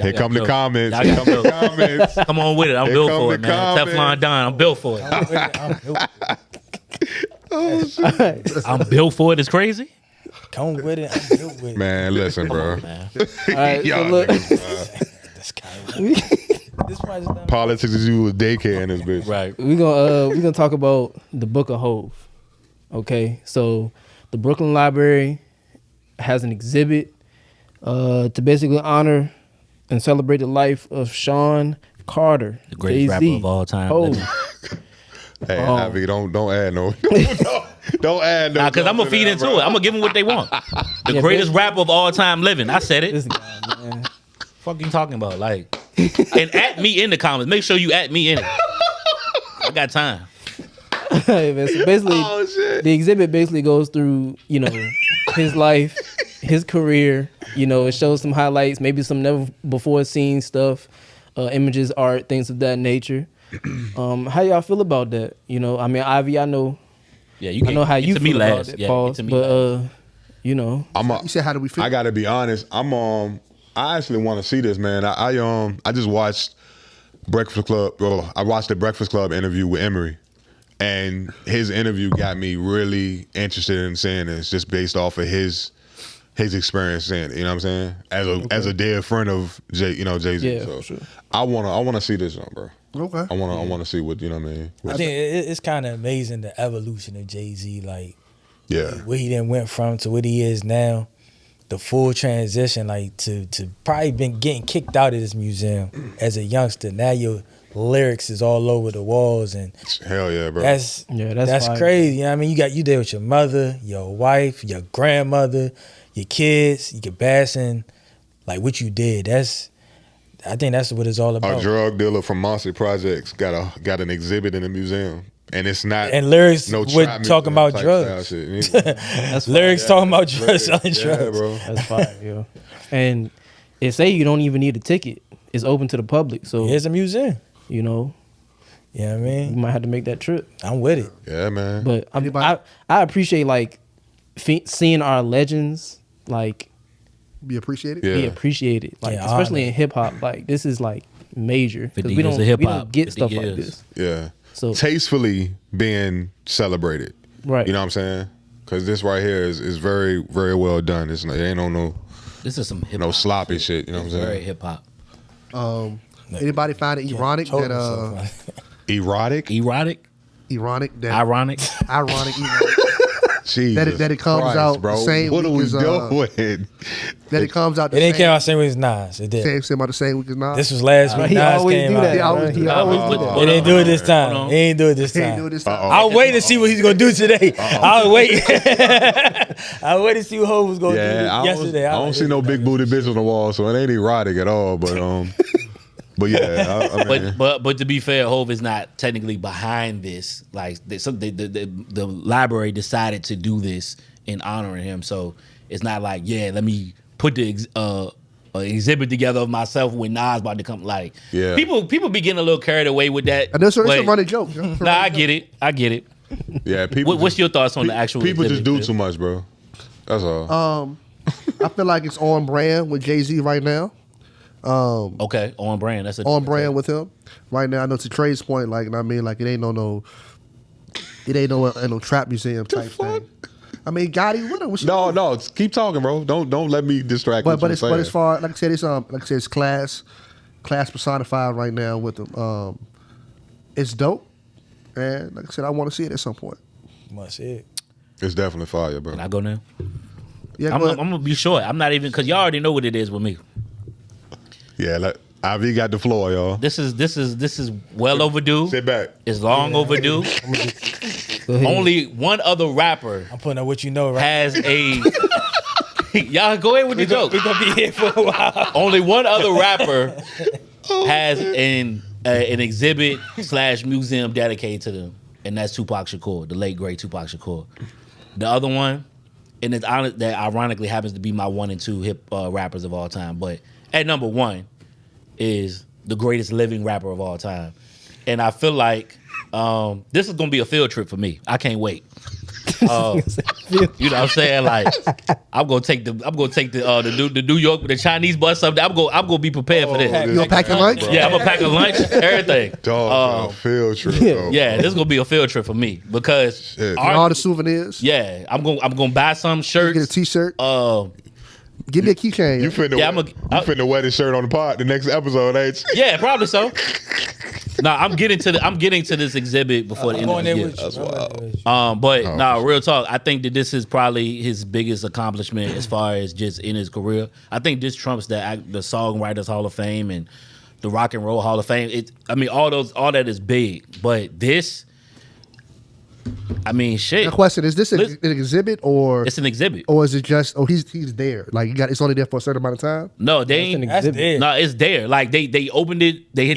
Here come the comments. Here come the comments. Come on with it. I'm built for it, man. Comments. Teflon Don. I'm built for it. I'm built for it. It's crazy. Come with it. I'm built with it. Man, listen, bro. Man. All right, so look. This guy. Politics is you with daycare in this bitch. Right. we gonna talk about the Book of Hov. Okay, so the Brooklyn Library has an exhibit to basically honor and celebrate the life of Sean Carter, The greatest rapper of all time. Hey, Ivy, don't add no. Don't add no. Because I'm going to feed into it. I'm going to give them what they want. The greatest rapper of all time living. I said it. This guy, man. Fuck you talking about? Like, and at me in the comments. Make sure you at me in it. I got time. Hey, man, so basically, the exhibit basically goes through, his life, his career. It shows some highlights, maybe some never before seen stuff, images, art, things of that nature. How y'all feel about that? I mean, Ivy, I know. Yeah, you I know how you feel about it, Paul. But You said, how do we feel? I gotta be honest. I actually want to see this, man. I just watched Breakfast Club. Well, I watched the Breakfast Club interview with Emery, and his interview got me really interested in seeing this, just based off of his experience seeing it. You know what I'm saying? As a dear friend of Jay-Z. Yeah, so for sure. I wanna see this one, bro. Okay. I wanna see what, you know what I mean? I think it's kind of amazing the evolution of Jay-Z, like where he then went from to what he is now, the full transition, like to probably been getting kicked out of this museum as a youngster. Now your lyrics is all over the walls, and hell yeah, bro. That's crazy. You know what I mean? You there with your mother, your wife, your grandmother, your kids, you get bashing like what you did. I think that's what it's all about. A drug dealer from Monster Projects got an exhibit in the museum, and it's not and lyrics no with talking about drugs. That's lyrics talking about drugs, selling drugs. Bro. That's fire, yo. And it say you don't even need a ticket. It's open to the public. So here's a museum. You know what I mean? You might have to make that trip. I'm with it. Yeah, man. But I appreciate like seeing our legends like be appreciated. Be appreciated. Like especially in hip hop. Like this is like major because we don't get stuff like this. Yeah. So tastefully being celebrated. Right. You know what I'm saying? Because this right here is very, very well done. It ain't no. This is some hip hop. No sloppy shit. You know what I'm saying? Very hip hop. Anybody find it ironic that erotic? Erotic? Ironic that ironic. Ironic. Jesus it comes Christ, out bro. the same What are week we as doing? that it comes out. It didn't came out the same week as Nas. It did. Same about the same week as Nas. This was last week. He Nas always came do out. that. He always He do that. always do He that. didn't do it this time. Hold on. He ain't do it this He ain't time. do it this time. I'll wait to see what he's gonna do today. I'll wait. I'll wait to see what Hov was gonna do yesterday. I don't see no big booty bitch on the wall, so it ain't erotic at all. But yeah, I mean, but to be fair, Hov is not technically behind this. Like the library decided to do this in honoring him, so it's not like let me put the exhibit together of myself when Nas about to come. Like people be getting a little carried away with that. And it's a running joke. Nah, I get it. yeah. People. What's your thoughts on the actual? People just exhibit, do too much, bro. That's all. I feel like it's on brand with Jay-Z right now. Okay, on brand. That's On brand with him right now. I know to Trey's point, like, I mean, like, it ain't no trap museum type thing. I mean, Gotti, what? No, keep talking, bro. Don't let me distract you. But as far like I said, it's class personified right now with them. It's dope, and like I said, I want to see it at some point. Must see it. It's definitely fire, bro. Can I go now? Yeah, I'm gonna be short. I'm not even because y'all already know what it is with me. Yeah, like IV got the floor, y'all. This is well overdue. Sit back. It's long overdue. Only one other rapper I'm putting up what you know, right? has a. Y'all go ahead with the joke. We're gonna be here for a while. Only one other rapper has an exhibit / museum dedicated to them, and that's Tupac Shakur, the late great Tupac Shakur. The other one, and it's honest that ironically happens to be my 1 and 2 hip rappers of all time, but at number 1 is the greatest living rapper of all time, and I feel like this is gonna be a field trip for me. I can't wait. You know what I'm saying? Like I'm gonna take the New York, the Chinese bus up there. I'm gonna be prepared for this. You gonna pack your lunch? Yeah, I'm gonna pack a lunch, everything. Dog, field trip. Bro. Yeah, this is gonna be a field trip for me because All the souvenirs. yeah, I'm gonna buy some shirts. Get a T-shirt. Uh, Give me a keychain. You finna wear this shirt on the pod the next episode, ain't you? yeah, probably so. No, I'm getting to this exhibit before the end of the year. That's wild. But real talk. I think that this is probably his biggest accomplishment as far as just in his career. I think this trumps the Songwriters Hall of Fame and the Rock and Roll Hall of Fame. All that is big, but this. I mean, shit. The question is: this an exhibit or It's an exhibit. or is it just he's there? Like it's only there for a certain amount of time. No, they ain't. That's dead. No, it's there. Like they opened it. They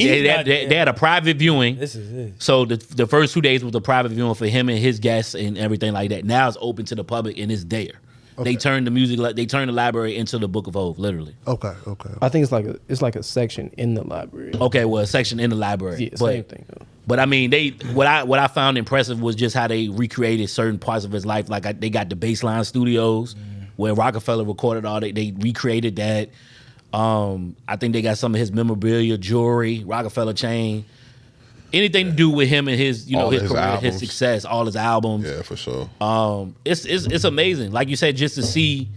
had a private viewing. This is it. So the first 2 days was a private viewing for him and his guests and everything like that. Now it's open to the public and it's there. Okay. They turned the library into the Book of Hov, literally. Okay. I think it's like a section in the library. Okay, well, a section in the library. Yeah, same thing though. But I mean, what I found impressive was just how they recreated certain parts of his life. Like they got the Baseline Studios where Rockefeller recorded all. They recreated that. I think they got some of his memorabilia, jewelry, Rockefeller chain, anything to do with him and his his career, albums. his success, all his albums. Yeah, for sure. It's amazing. Like you said, just to see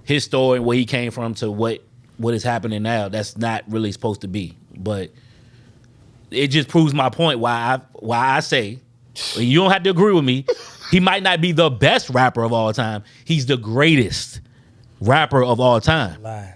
his story and where he came from to what is happening now. That's not really supposed to be, but it just proves my point. Why I say, and you don't have to agree with me. He might not be the best rapper of all time. He's the greatest rapper of all time. Lie.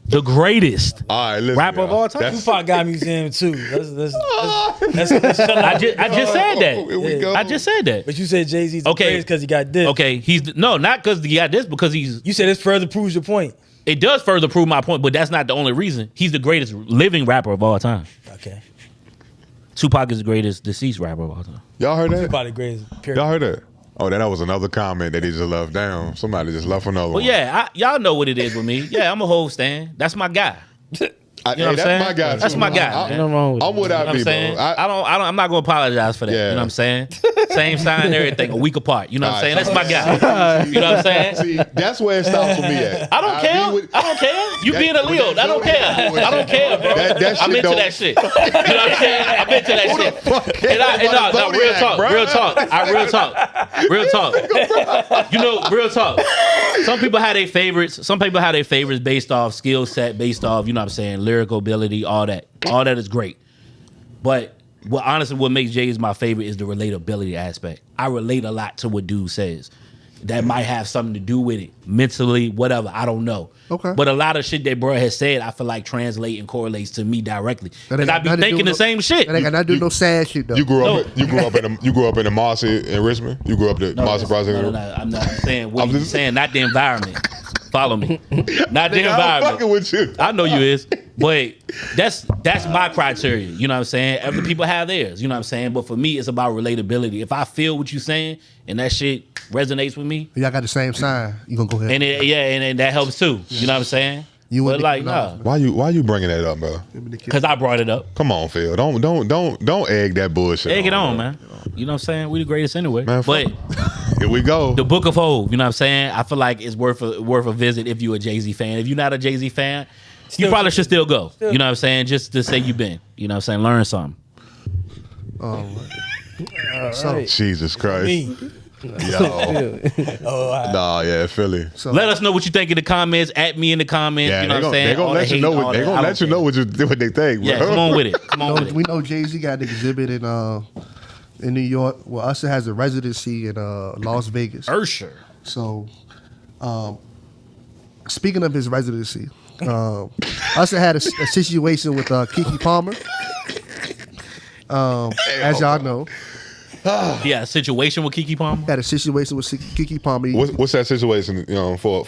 The greatest All right, listen, rapper of y'all. all time. That's- Tupac got museum too. Let's I just said that. Here we go. I just said that. But you said Jay-Z's the Okay. greatest because he got this. Okay, not because he got this, because he's. You said this further proves your point. It does further prove my point, but that's not the only reason. He's the greatest living rapper of all time. Okay. Tupac is the greatest deceased rapper of all time. Y'all heard that? Tupac the greatest. Period. Y'all heard that? Oh, that was another comment that he just left down. Somebody just left another But one. yeah, y'all know what it is with me. Yeah, I'm a Hov stan. That's my guy. Hey, You know what I'm that's saying? my guy. That's too. my guy, Ain't nothing wrong with I'm it. with You know what I'm IB, saying? bro. I'm not gonna apologize for that. Yeah. You know what I'm saying? Same sign, everything, a week apart. You know what I'm saying? That's my guy. You know what I'm saying? See, that's where it stops for me at. I don't care. I don't care. You being a Leo, I don't care. I don't care, bro. That I'm shit into don't- that shit. You know what I'm saying? I'm into that shit. And real talk, real talk. Real talk. You know, real talk. Some people have their favorites. Some people have their favorites based off skill set, based off, you know what I'm saying, lyrical ability, all that. All that is great. But honestly, what makes Jay is my favorite is the relatability aspect. I relate a lot to what dude says. that might have something to do with it, mentally, whatever. I don't know. Okay. But a lot of shit that bro has said, I feel like translate and correlates to me directly. Because I be thinking the same shit. That ain't got nothing to do no sad shit though. You grew up in the Mossy in Richmond. You grew up the Mossy Project. No, I'm not saying what you're saying, not the environment. Follow me. Not the environment. I'm fucking with you. I know you is. But that's my criteria. You know what I'm saying? Other people have theirs. You know what I'm saying? But for me, it's about relatability. If I feel what you're saying and that shit resonates with me. Y'all got the same sign. You gonna go ahead. And that helps too. You know what I'm saying? But like, nah. Why you bringing that up, bro? Because I brought it up. Come on, Phil. Don't egg that bullshit. Egg it on, man. You know what I'm saying? We the greatest anyway. Man, but here we go. The Book of Hov, you know what I'm saying? I feel like it's worth a visit if you're a Jay-Z fan. If you're not a Jay-Z fan, you probably should still go. You know what I'm saying? Just to say you've been. You know what I'm saying? Learn something. So, Jesus Christ. Me. Yo. Nah, yeah, Philly. So, Let us know what you think in the comments. At me in the comments. Yeah, you know what I'm saying? They're gonna let you know what they think, bro. Yeah, come on with it. Come on with it. we know Jay-Z got an exhibit in New York. Well, Usher has a residency in Las Vegas. Usher. So, speaking of his residency, Usher had a situation with KeKe Palmer. As y'all know, Yeah, a situation with KeKe Palmer. had a situation with KeKe Palmer. What's that situation? For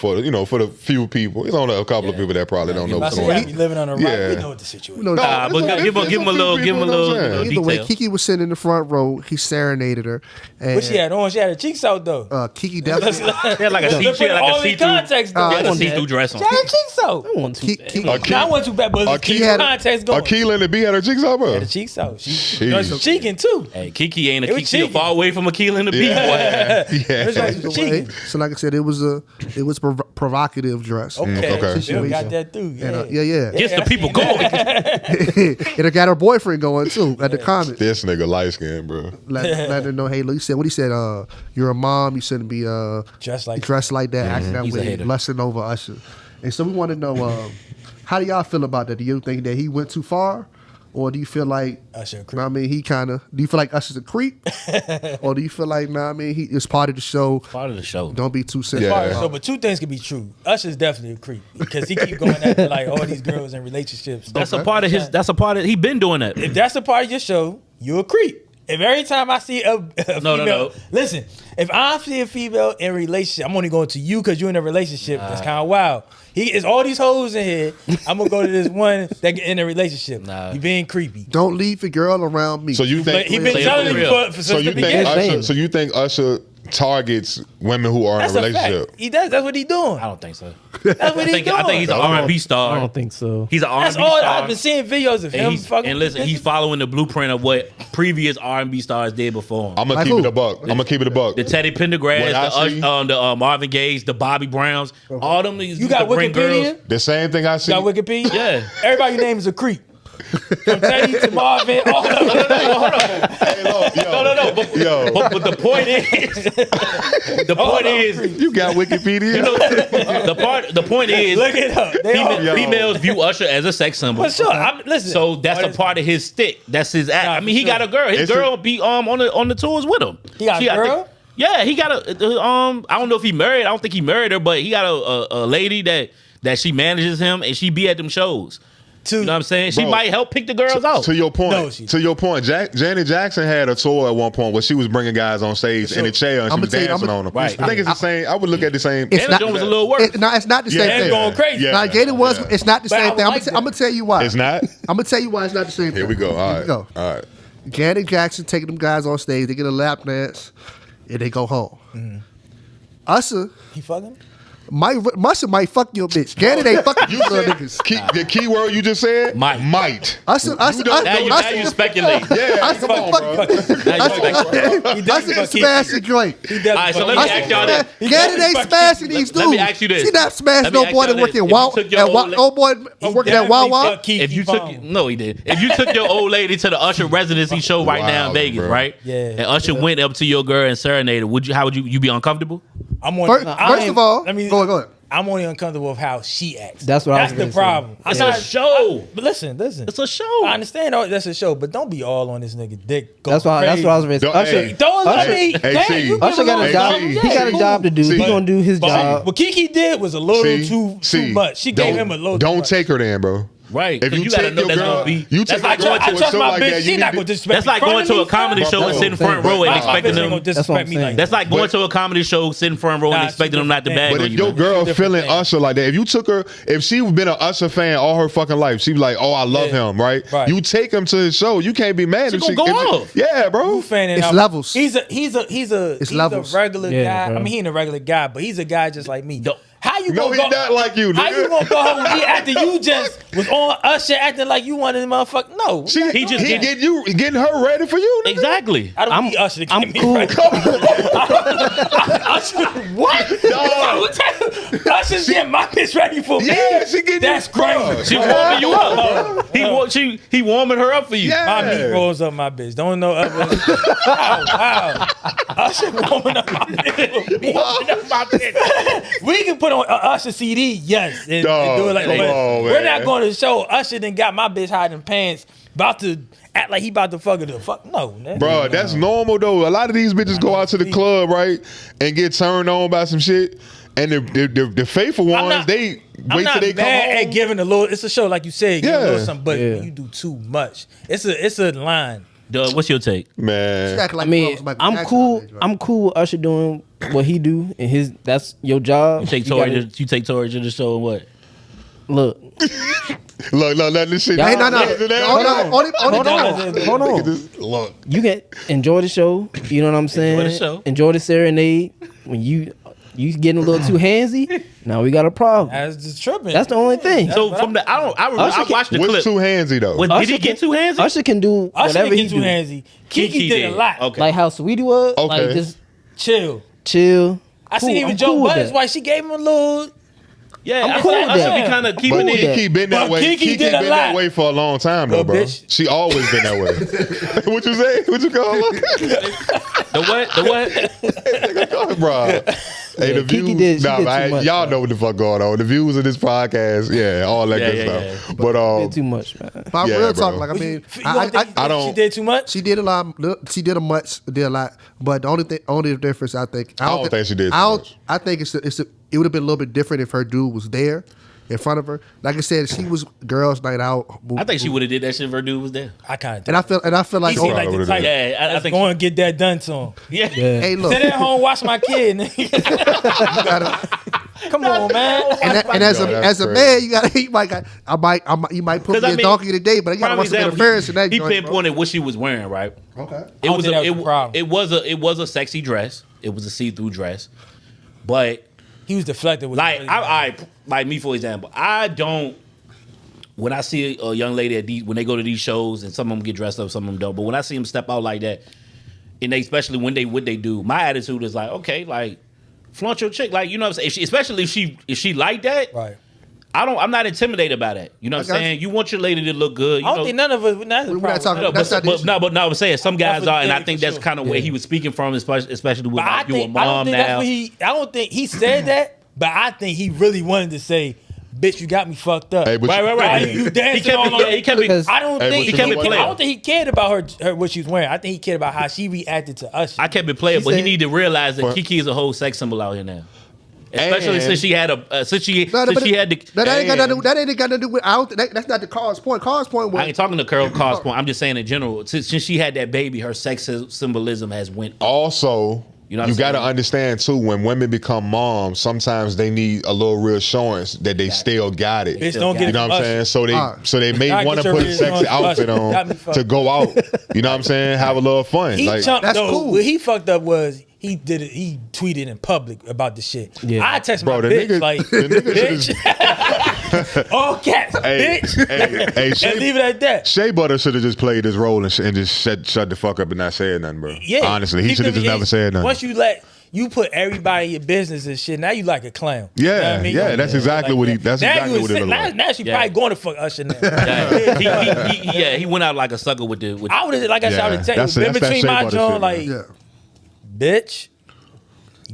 the few people. It's only a couple of people that probably don't know I what's say going I on. be living on a rock. Yeah. We know what the situation. No, But give him a little Either way, detail. KeKe was sitting in the front row. He serenaded her. And, What she had on? She had her cheeks out though. KeKe definitely. She had like a see-through context though. She had a see-through dress on. She had her cheeks out. I want to. I want too bad, but Keke keep had- context going. 𝐒𝐸 and the B had her cheeks out, bro. Had the cheeks out. She Jeez. was cheeking too. Hey, KeKe ain't a It was KeKe cheeky. far away from 𝐒𝐸 and the B boy. It was like Either way, cheeking. so like I said, it was provocative dress. Okay, okay. Bill got that too. And, Yeah, yeah. Gets the people going. And it got her boyfriend going too at the comment. This nigga light skinned, bro. Let her know, hey, look, he said, you're a mom, you shouldn't be Dressed like that, acting that He's a way, hater. lusting over Usher. And so we want to know, how do y'all feel about that? Do you think that he went too far? Or do you feel like, Usher a creep. I mean, do you feel like Usher's a creep? Or do you feel like, he is part of the show? Part of the show. Don't be too sensitive. Yeah. So, but two things can be true. Usher's definitely a creep because he keep going after like all these girls in relationships. That's a part of his. That's a part of. He been doing that. If that's a part of your show, you're a creep. If every time I see a female, no. Listen, if I see a female in a relationship, I'm only going to you because you're in a relationship. That's kind of wild. It's all these hoes in here. I'm gonna go to this one that in a relationship. Nah. You being creepy. Don't leave the girl around me. So you But think he been Play it telling for me real. for so since you the think beginning. Usher so you think Usher targets women who are That's in a a relationship? fact. He does. That's what he doing. I don't think so. That's what he doing. I think he's an R&B I star. don't think so. He's an R&B That's all. star. I've been seeing videos of him fucking. And listen, he's following the blueprint of what previous R&B stars did before him. I'm gonna Like keep who? it a buck. I'm gonna keep it a buck. The Teddy Pendergrass, What I see- the Marvin Gayes, the Bobby Browns, all them niggas. You got bring Wikipedia? girls. The same thing I see. Got Wikipedia? Yeah. Everybody's name is a creep. From Teddy to Marvin. All of them. Hey, look, yo, No. But the point is, you got Wikipedia. the point is, Look it up. They all. Yo. females view Usher as a sex symbol. For sure. Listen. So that's a part of his stick. That's his act. Nah, I mean, for he got sure. a girl. His It's girl be on the tours with him. He got a girl? Yeah, he got a I don't know if he married. I don't think he married her, but he got a lady that she manages him and she be at them shows. You know what I'm saying? She Bro, might help pick the girls out. To your point, No, Janet Jackson had a tour at one point where she was bringing guys on stage in a chair and she was dancing on them. Right. I think it's the same. I would look at the same. It's Anna Jones was a little worse. it's not the same It's thing. going crazy. Yeah. Now, Gator was. Yeah. It's not the But I same would thing. I'm like gonna tell you why. It's not. I'm gonna tell you why it's not the same thing. Here we go. All Here right. we go. All right. Janet Jackson taking them guys on stage. They get a lap dance, and they go home. Usher He fucking? Usher might fuck your bitch. Janet ain't fucking you little niggas. The key word you just said? Might. Usher, Now you speculate. Yeah. Usher Come on, fuck- bro. Now you speculate. Usher is smashing joint. He does. All right, so let me ask y'all this. Janet ain't smashing these dudes. Let me ask you this. She not smashing Let me no ask boy y'all that working this. Wow. If you took your old Working at Wawa. If you took no, he did. If you took your old lady to the Usher residency show right now in Wow, Vegas, bro. right? Yeah. And Usher went up to your girl and serenaded. How would you be uncomfortable? I'm on. First of all, let me. go ahead. I'm only uncomfortable with how she acts. That's what I was the gonna say. problem. It's a show. But listen. It's a show. I understand that's a show, but don't be all on this nigga dick. That's what I was ready to say. Usher got a job. He got a job to do. He's gonna do his job. What KeKe did was a little too much. She gave him a little. Don't take her then, bro. Right. If you gotta take know your that's girl, gonna be. you That's take like your going girl to. with Trust my somebody like bitch. that, She you not need gonna to- disrespect. That's like going to a comedy show and sit in front row and expecting them. Disrespect me like That's like going to a comedy show, sit in front row and Nah, expecting she them not to bag But on if you. your man. girl Different feeling thing. Usher like that, if she been an Usher fan all her fucking life, she be like, oh, I love him, right? Right. You take him to his show, you can't be mad. She if gonna go if off. Yeah, bro. You fanning It's out. levels. He's a levels. regular Yeah, guy. bro. I mean, he ain't a regular guy, but he's a guy just like me. How you No, gonna he go? not like you, How nigga. you gonna go home with me after you just was on Usher acting like you wanted motherfucker? No, He he just getting her ready for you. Nigga. Exactly. I don't need Usher to get I'm me cool. ready. Usher, what? Usher's getting my bitch ready for me. Yeah, she getting That's you, bro. crazy. She warming you up. He warming her up for you. Yeah. My meat rolls up my bitch. Don't know other. Wow. Usher warming up my bitch. Warming up my bitch. We can put on Usher CD, yes, and do it like come that. on, We're man. not going to show Usher done got my bitch hiding pants, about to act like he about to fuck her. The fuck no, man. Bro, that's normal though. A lot of these bitches go out to the club, right, and get turned on by some shit. And the faithful ones, they I'm wait not till they come mad home. at giving a little. It's a show, like you said, give a Yeah. little something. But Yeah. when you do too much, it's a line. Doug, what's your take? Man, Act like I mean, Michael I'm Jackson cool. nowadays, right? I'm cool with Usher doing what he do, and that's your job. You take gotta- Tory to the show and what? Look, look, let this shit. Y'all- Hey, no. hold on. Look, You can enjoy the show. You know what I'm saying? Enjoy the show. Enjoy the serenade. When you getting a little too handsy, now we got a problem. That's just tripping. That's the only thing. So from the I watched the what's clip. too handsy though? Did he get too handsy? Usher can do Usher whatever didn't he get too do. handsy. KeKe KeKe did a lot. Okay. Like how Sweetie was. Okay. Like just Chill. chill. I Cool. seen even I'm Joe cool with Budden's that. wife. She gave him a little. Yeah, I'm cool with Usher that. be kind of But keeping it. KeKe been that But way. KeKe KeKe did a been lot. that way for a long time though, Little bro. bitch. She always been that way. What you say? What you call her? The what? Bro. Hey, the KeKe views. did- she did too much, y'all bro. know what the fuck going on. The views of this podcast, yeah, all that good stuff. But Did too much, man. But I'm Yeah, real bro. talk. Like I mean, You don't think I don't- she did too much? she did a lot. She did a lot. But the only difference I think I don't think she did too I don't- much. I think it would have been a little bit different if her dude was there in front of her. Like I said, she was girls' night out. I think she would have did that shit if her dude was there. I kind of. And I feel like He seemed like Right, the what type. it is. Yeah, I Let's think go and get that done to him. Yeah. hey, look, Sit at home, watch my kid. Come on, man. and as Yo, a that's man, you might put 'Cause me I in mean, donkey today, but I gotta Prime want some example, interference in that he joint, bro. pinpointed what she was wearing, right? Okay. It was think that was the problem. it was a sexy dress. It was a see-through dress, but He was deflected with like like me for example, I don't. When I see a young lady at when they go to these shows and some of them get dressed up, some of them don't. But when I see them step out like that, and they especially when what they do, my attitude is like, okay, like flaunt your chick, like you know what I'm saying. Especially if she like that, right. I'm not intimidated by that. You know what I'm got saying? You want your lady to look good. You I don't know? think none of us. We're not talking- No, That's not the issue. but I'm saying some guys That's what are, and I they think for that's sure. kind of where he was speaking from, especially with But I like, you a think I don't mom think that's now. what I don't think he said that, but I think he really wanted to say, "Bitch, you got me fucked up." Hey, but Right. Like, you dancing He kept all it- on. he kept it- Because- I don't Hey, think but you know what? I don't think he cared about her what she was wearing. I think he cared about how she reacted to us. I kept it playing, She but he said- need to realize that But- KeKe is a whole sex symbol out here now. Especially And- since she had since she had the. That ain't got to do with. I don't. That's not the cause point. Cause point was. I ain't talking to Carl's point. I'm just saying in general. Since she had that baby, her sex symbolism has went up. also, You know what you I'm got to saying? understand too, when women become moms, sometimes they need a little reassurance that they still got it. Bitch, don't get You know it what I'm from saying? us. So they may Nah, want get to your put a sexy reassurance from outfit us. Got on me fucked to go out. You know what I'm saying? Have a little fun. He Like, chumped That's though. cool. What he fucked up was he did it. He tweeted in public about the shit. Yeah. I text Bro, my the bitch nigga- like, the nigga bitch, all cats, Hey, bitch, hey, and leave it at that. Shea Butter should have just played his role and just shut the fuck up and not said nothing, bro. Yeah, Honestly, he should have just never said nothing. Once you put everybody in your business and shit, now you like a clown. Yeah, You know what I mean? yeah, that's exactly what he- that's now exactly you what it sit- look like. Now she Yeah. probably going to fuck Usher now. Yeah, he went out like a sucker with the. I would have, like I said, I would have that's in that between Shea my Butter jaw, shit, like, Yeah. bitch,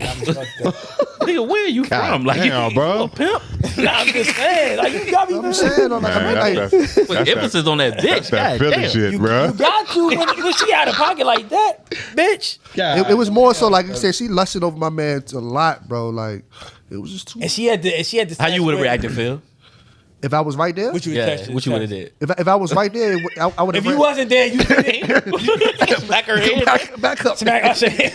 Nigga, where are you from? Like, damn, bro. You a pimp? Nah, I'm just saying. Like, you got me. I'm saying, I'm like, Put emphasis on that bitch. That God Philly damn. shit, bro. You got to when she out of pocket like that, bitch. it was more so like you said, she lusted over my man a lot, bro. Like it was just too. And she had to. How you would have reacted, Phil? If I was right there, What you would Yeah, text her? what you would have did? if I was right there, I would have. If you wasn't there, you Smack her head. back up, smack Usher head.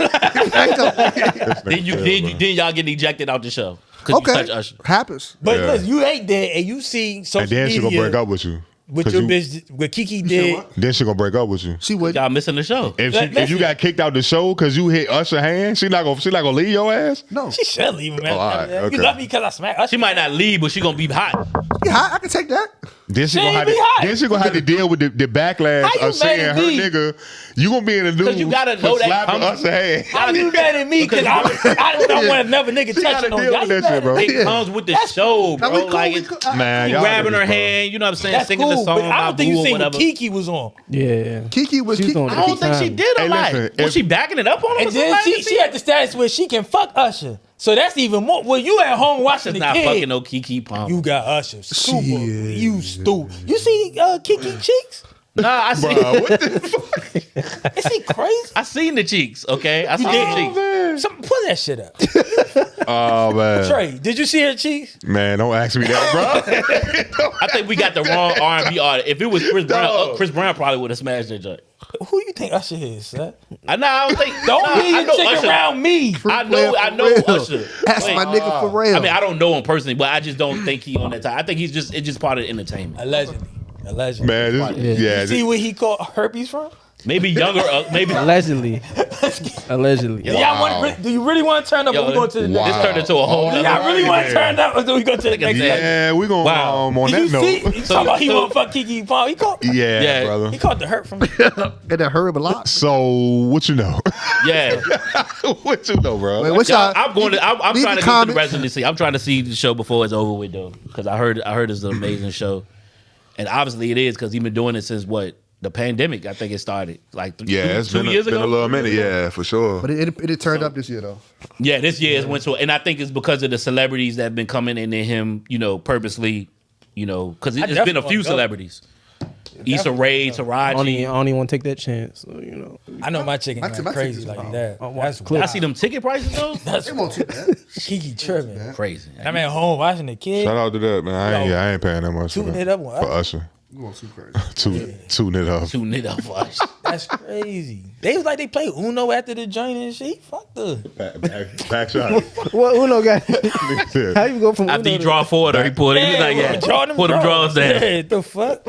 back up. Then y'all get ejected out the show because you touch Okay, Usher. happens. But Yeah. listen, you ain't there, and you see social And then she media gonna break up with you. with 'Cause your you- bitch. What KeKe said did. what? Then she gonna break up with you. She would. Y'all missing the show. If you got kicked out the show because you hit Usher hand, she not gonna leave your ass. No, She should leave him, man. Oh, all right, okay. You love me because I smacked Usher. She might not leave, but she gonna be hot. yeah, I can take that. Then she She gonna ain't have be to. hot. Then she gonna have to deal with the backlash How you of saying mad at her me? nigga. You gonna be in the news you gotta for know that slapping comes- Usher hand. How you mad at me? Because I don't want another nigga She touching gotta on deal you. How with you that shit, mad bro. at me? It comes with the show, Now, bro. we cool, Like, we it's cool. Man, you y'all grabbing niggas, her bro. hand, you know what I'm saying, That's singing cool, the song, but I don't think Boo you or seen what whatever. KeKe was on. Yeah. KeKe was. She was doing KeKe, it. I don't think she did a Hey, lot. listen, Was if- she backing it up on him? And or then something? she had the status where she can fuck Usher. So that's even more. Well, you at home watching She's the not kid. fucking no KeKe Palmer. You got Usher. Super. Shit. You stupid. You see KeKe cheeks? Nah, I see. Bro, what the fuck? Is he crazy? I seen the cheeks. Okay, I seen did? the cheeks. Put that shit up. Oh man, Trey, did you see her cheeks? man, don't ask me that, bro. I think we got the wrong R&B artist. If it was Chris Brown, Dog. Chris Brown probably would have smashed that joint. Who you think Usher is, son? I don't think. Don't nah, leave I your know chick Usher. around me. I know real. Usher. That's Wait, my nigga for real. I mean, I don't know him personally, but I just don't think he on that time. I think it's just part of the entertainment. Allegedly. Man, this, yeah, See where he caught herpes from? Maybe younger, maybe. Allegedly. Allegedly. Do y'all want? Do you really want to turn up? Yo, Or we going to the next? This turned into a whole. Do nother- y'all really want to turn up? Or do we go to the next? yeah, we gonna Wow. on Did that you see? note. You talking about he want to fuck KeKe Palmer? He caught. Yeah, brother. He caught the hurt from. and that hurt him a lot. So what you know? Yeah. What you know, bro? Wait, what's Yo, y'all? I'm going to. I'm leave trying the to go to the comments. residency. I'm trying to see the show before it's over with, though, because I heard it's an amazing show, and obviously it is because he's been doing it since what the pandemic. I think it started like Yeah, it's two been, years been ago. a little minute. Yeah, for sure. But it turned up this year though. Yeah, this year it went to, and I think it's because of the celebrities that have been coming in and him, purposely, because it's been a definitely few wanna go. celebrities. Issa Rae, I Taraji. don't even want to take that chance. So, I know my chicken My went my crazy tickets like is that. Oh, That's clip. I see them ticket prices though. That's It won't too bad. KeKe tripping. Crazy. I'm at home watching the kid. Shout out to that, man. Yo, I ain't paying that much for, tune that. it up on For Usher. It won't too crazy. Tune it up. Tune it up for us. That's crazy. They was like they play Uno after the joint and shit. Fuck the. Back shot. what Uno got? How you go from After Uno he to- draw forward, he pulled it. He's like, yeah, draw them pull them draws down. Yeah, the fuck.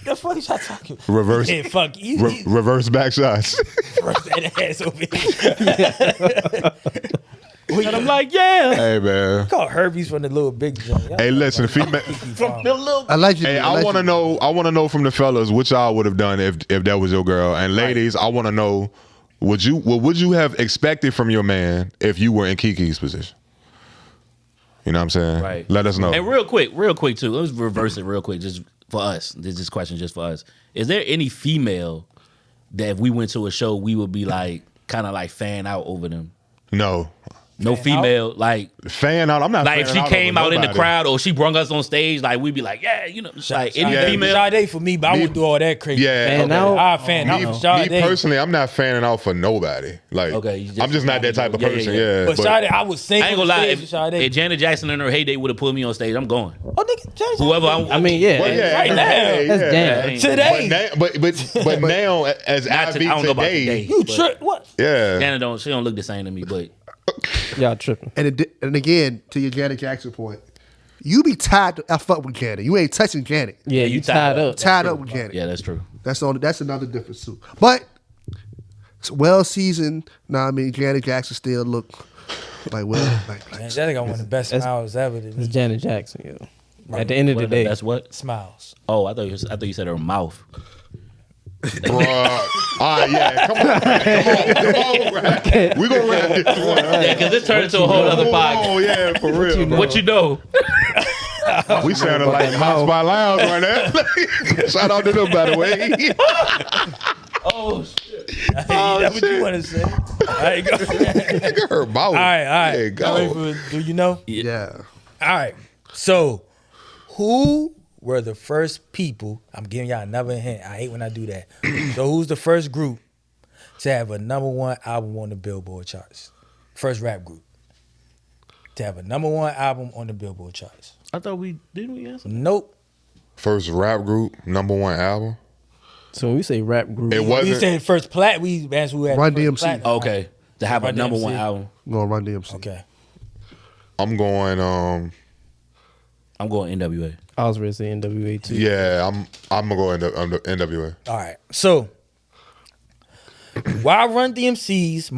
The fuck is y'all talking? Reverse. Yeah, fuck you. Reverse back shots. Reverse that ass over here. And I'm like, yeah. Hey man. Called herpes from the little big joint. Y'all Hey, listen, female. From the little. Allegedly. Hey, I want to know. I want to know from the fellas what y'all would have done if that was your girl. And ladies, I want to know what would you have expected from your man if you were in KeKe's position? You know what I'm saying? Right. Let us know. And real quick too. Let's reverse it real quick, just for us. This question just for us. Is there any female that if we went to a show we would be like kind of like fan out over them? No. No female like. Fan out. I'm not. Like if she fanning came over out in the nobody. crowd or she brung us on stage, like we'd be like, yeah, like any Yeah. female. Sade for me, but I wouldn't do all that crazy. Yeah. Fan okay. out? I fan Me, out for Sade. me personally, I'm not fanning out for nobody. Like, Okay, you just- I'm just not that type of Yeah, yeah, person. yeah. Yeah. But Sade, I would sing I ain't on gonna the lie. stage with Sade. If Janet Jackson in her heyday would have put me on stage, I'm going. Oh, nigga, Janet Whoever Jackson. I'm. yeah. Well, yeah, Right now. That's damn. Today. But now as I I be don't know about today, today. You trip? What? yeah. Janet she don't look the same to me, but Y'all tripping. And again, to your Janet Jackson point, you be tied to F up with Janet. You ain't touching Janet. Yeah, you tied up. Tied up with Janet. yeah, that's true. That's another difference too. But it's well seasoned. Now I mean Janet Jackson still look like like Man, that got one of the best smiles ever. To It's me. Janet Jackson, yo. At the end of the day. That's what. Smiles. Oh, I thought you said her mouth. Bruh. All right, yeah. Come on, bro. We gonna wrap this one. Yeah, because this turned into a whole other podcast. Oh yeah, for real. bro. What you know? We sounded like House by Lounge right now. Shout out to them, by the way. Oh shit! That's what you want to say. All right, go. Nigga, her mouth. All right. Hey, go. Do you know? Yeah. All right. So, who were the first people? I'm giving y'all another hint. I hate when I do that. So, who's the first group to have a #1 album on the Billboard charts? First rap group to have a #1 album on the Billboard charts. I thought we answer. Nope. First rap group, #1 album. So when we say rap group, It We wasn't. said first plat. We asked who had Run the first DMC. platinum. Okay, to have a Run #1 DMC. album. I'm going to Run DMC. Okay. I'm going. I'm going NWA. I was ready to say NWA too. Yeah, I'm gonna go into NWA. All right. So, while Run DMC's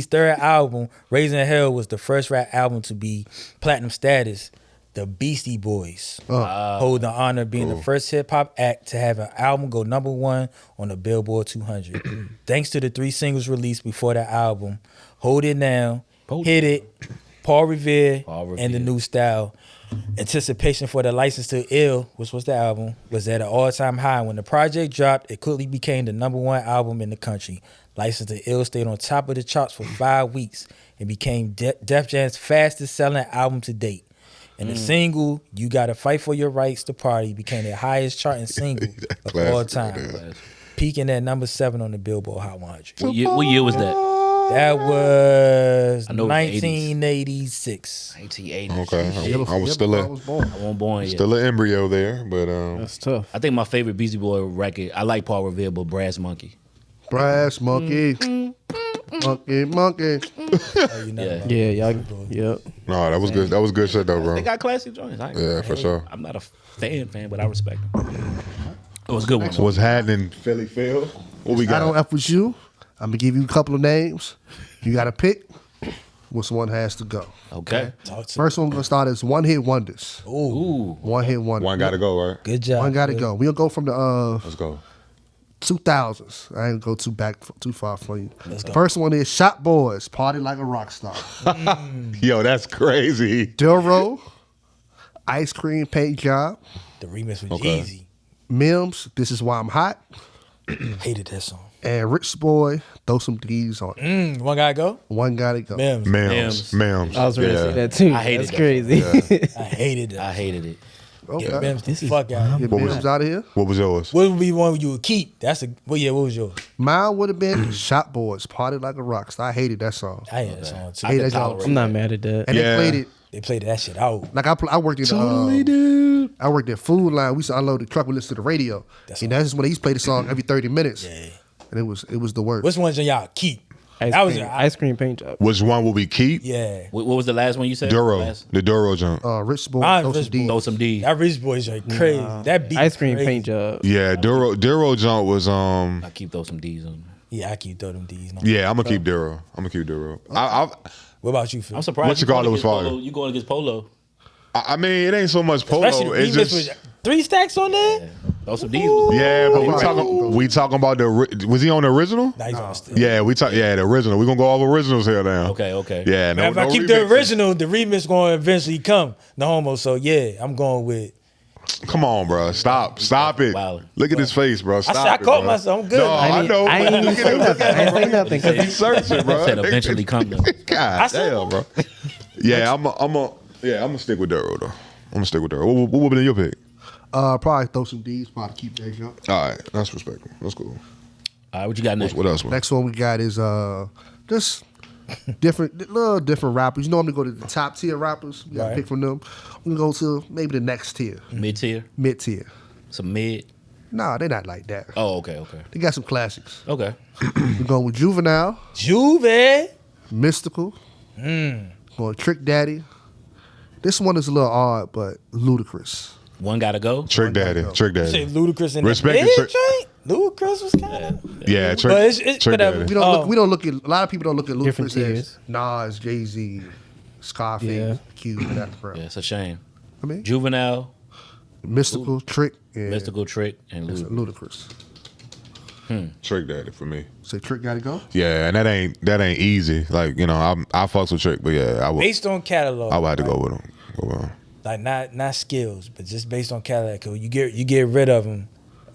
third album, Raising Hell, was the first rap album to be platinum status, the Beastie Boys hold the honor of being the first hip hop act to have an album go #1 on the Billboard 200. Thanks to the 3 singles released before that album, Hold It Now, Hit It, Paul Revere, and The New Style. Anticipation for the License to Ill, which was the album, was at an all-time high. When the project dropped, it quickly became the #1 album in the country. License to Ill stayed on top of the charts for 5 weeks and became Def Jam's fastest-selling album to date. And the single, You Gotta Fight for Your Rights to Party, became the highest charting single of all time, peaking at #7 on the Billboard Hot 100. What year was that? That was I know it was 1986. 1980. Okay, I was still I a was born. I wasn't born yet. still an embryo there, but That's tough. I think my favorite Beastie Boy record, I like Paul Revere, but Brass Monkey. Brass monkey. Monkey. Oh, you know Yeah. about Yeah, it. y'all. Yep. no, that was good. That was good shit though, bro. They got classic joints. Yeah, for sure. I'm not a fan, but I respect them. It was a good one. What's happening, Philly Phil? What we I don't got? F with you. I'm gonna give you a couple of names. You gotta pick which one has to go. Okay. Talk to First one gonna start as one hit wonders. Ooh. One hit wonders. One got to go, right? Good job. One gotta go. We'll go from the Let's go. 2000s. I ain't go too far for you. Let's go. First one is Shop Boys, Party Like a Rock Star. Yo, that's crazy. Dilro, Ice Cream Paint Job, The remix with Okay. Jeezy. Mims, This Is Why I'm Hot, Hated that song. and Rich Boy, Throw Some D's on it. One guy go? One gotta go. Mims. Mims. I was ready to say that too. I hated That's that. crazy. I hated that. I hated it. Okay. Get Mims the This is- fuck out. Get What was- Mims out of here. What was yours? What would be one you would keep? That's a what was yours? Mine would have been Shop Boys, Party Like a Rock Star. I hated that song. I hate that song too. I hate that tolerate song. I'm not mad at that. And Yeah. they played it. They played that shit out. Like I worked in dude. I worked at Food Line. We used to unload the truck. We listened to the radio. That's And that's just when they used to play the song every 30 minutes. Yeah. And it was the worst. Which ones y'all keep? Ice That was cream, a- ice cream paint job. Which one will we keep? Yeah. What was the last one you said? Duro. Last- The Duro jump. Rich Boy, Mine Throw Some Rich D's. Throw some D. That Rich Boys are crazy. That beat Ice cream crazy. paint job. Yeah, Duro jump was I keep those some D's on. Yeah, I keep throw them D's. No. yeah, I'm gonna keep Duro. What about you, Phil? I'm surprised. What you call it was fire? You going against Polo? I mean, it ain't so much Polo. Especially the It's remix just with 3 stacks on there. Throw some D's. Was yeah, but we talking about was he on the original? Nah, he's on still. Yeah, the original. We gonna go all originals here now. Okay. Yeah, no, Now, if I no keep the remixes. original, the remix going to eventually come. No homo. So yeah, I'm going with. Come on, bro. Stop it. Wow. Look at his face, bro. Stop said I it, caught bro. myself. I'm good. No, I I know. I ain't even say nothing. I ain't say nothing. 'Cause He's searching, bro. said eventually come though. God said- damn, bro. Yeah, I'm gonna stick with Duro though. I'm gonna stick with Duro. What would be your pick? Probably Throw Some D's, probably keep that jump. All right, that's respectful. That's cool. All right, what you got next? What else, man? Next one we got is just little different rappers. You normally go to the top tier rappers. We gotta Right. pick from them. We can go to maybe the next tier, Mid tier, mid tier. some mid. Nah, they're not like that. Oh, okay. They got some classics. Okay. We're going with Juvenile, Juve. Mystical, going Trick Daddy. This one is a little odd, but ludicrous. One gotta go. Trick Daddy. Trick You say Daddy. Ludacris in Respect the the mid Trick- joint? Ludacris was kind of. Yeah, But Trick. it's Trick whatever. Daddy. We don't look at a lot of people don't look at Different Ludacris as tiers. Nas, Jay-Z, Scarface, Yeah. Cube, and that crap. Yeah, it's a shame. I mean, Juvenile, Mystical, Trick, and Mystical, Trick, and Luda. Ludacris. Trick Daddy for me. Say Trick gotta go. Yeah, and that ain't easy. Like I fucks with Trick, but yeah, I would Based on catalog. have to go with him. Go with him. Like not skills, but just based on catalog. 'Cause you get rid of them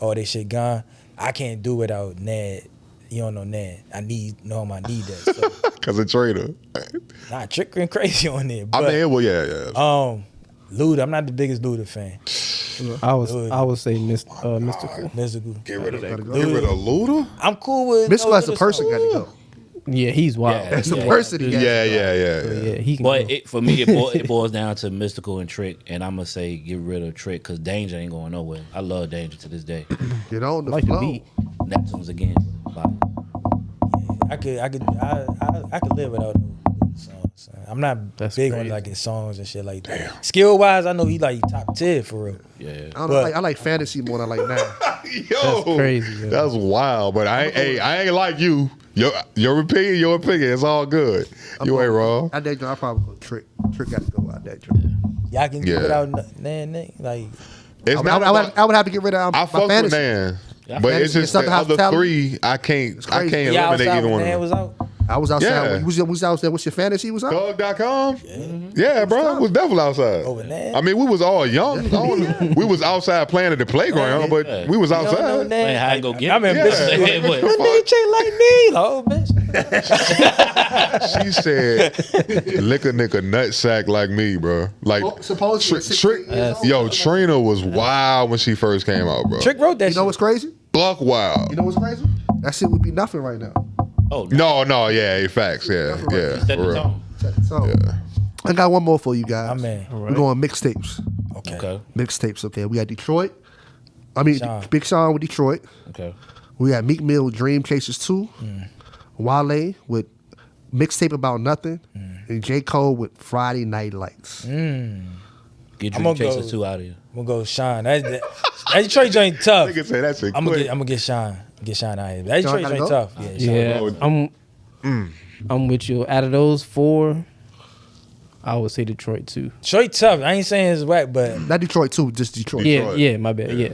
all they shit gone. I can't do without Nad. You don't know Nad. I need that. So. Cause a traitor. Nah, Trick and crazy on there. I But, mean, well, yeah. Luda, I'm not the biggest Luda fan. I would say Mystical. Mystical. Get rid of Luda? I'm cool with Mystical as a Luda person song. got to go. Yeah, he's wild. Yeah, That's the person he got. Yeah. He can But go. for me, it boils down to Mystical and Trick, and I'm gonna say get rid of Trick because Danger ain't going nowhere. I love Danger to this day. Get on the I like the flow. beat. Neptune's again. I could live without Luda songs. I'm not That's big on crazy. like his songs and shit like that. Skill wise, I know he like top 10 for real. Yeah. I don't know, I like fantasy more than I like now. Yo, That's crazy, yo. That's wild. But I ain't like you. Your opinion. It's all good. You ain't wrong. Out that joint, I probably go Trick. Trick got to go out that joint. Y'all can Yeah. do without Nan. Like It's I not would, about- I would have to get rid of I my fuck with fantasy. Nan. Yeah, But it's fantasy just and the something other hospitality. three, I can't crazy. y'all eliminate outside either when one of Nan them. was out. I was outside. Yeah. When you was out there. What's your fantasy? Was out. Thug.com? Yeah, bro. We was definitely outside. Over Nan? I mean, we was all young. We was outside playing at the playground, but we was You don't know outside. Nan? Man, how you go get I mean, Yeah. bitches What like, the that DJ like me, oh bitch. She said, lick a nigga nutsack like me, bro. Like, Supposedly, Trick, yo, Trina was wild when she first came out, bro. Trick wrote that You know shit. what's crazy? Buck wild. You know what's crazy? That shit would be nothing right now. Oh, No, yeah, facts, yeah, Set for the real. tone. So, I got one more for you guys. My man. We're going mixtapes. Okay. Mixtapes, okay. We got Detroit. I mean, Sean. Big Sean with Detroit. Okay. We got Meek Mill with Dream Chasers 2. Wale with Mixtape About Nothing. And J. Cole with Friday Night Lights. Get I'm Dream gonna Chasers go- 2 out of here. I'm gonna go Sean. That Detroit joint tough. Nigga say that's it. I'm quick. gonna get Sean. Get Sean out of here. That Sean Detroit gotta joint go? tough. Yeah. Sean. Yeah, I'm with you. Out of those four, I would say Detroit too. Detroit tough. I ain't saying it's whack, but Not Detroit too, just Detroit. Detroit. Yeah, my bad. Yeah,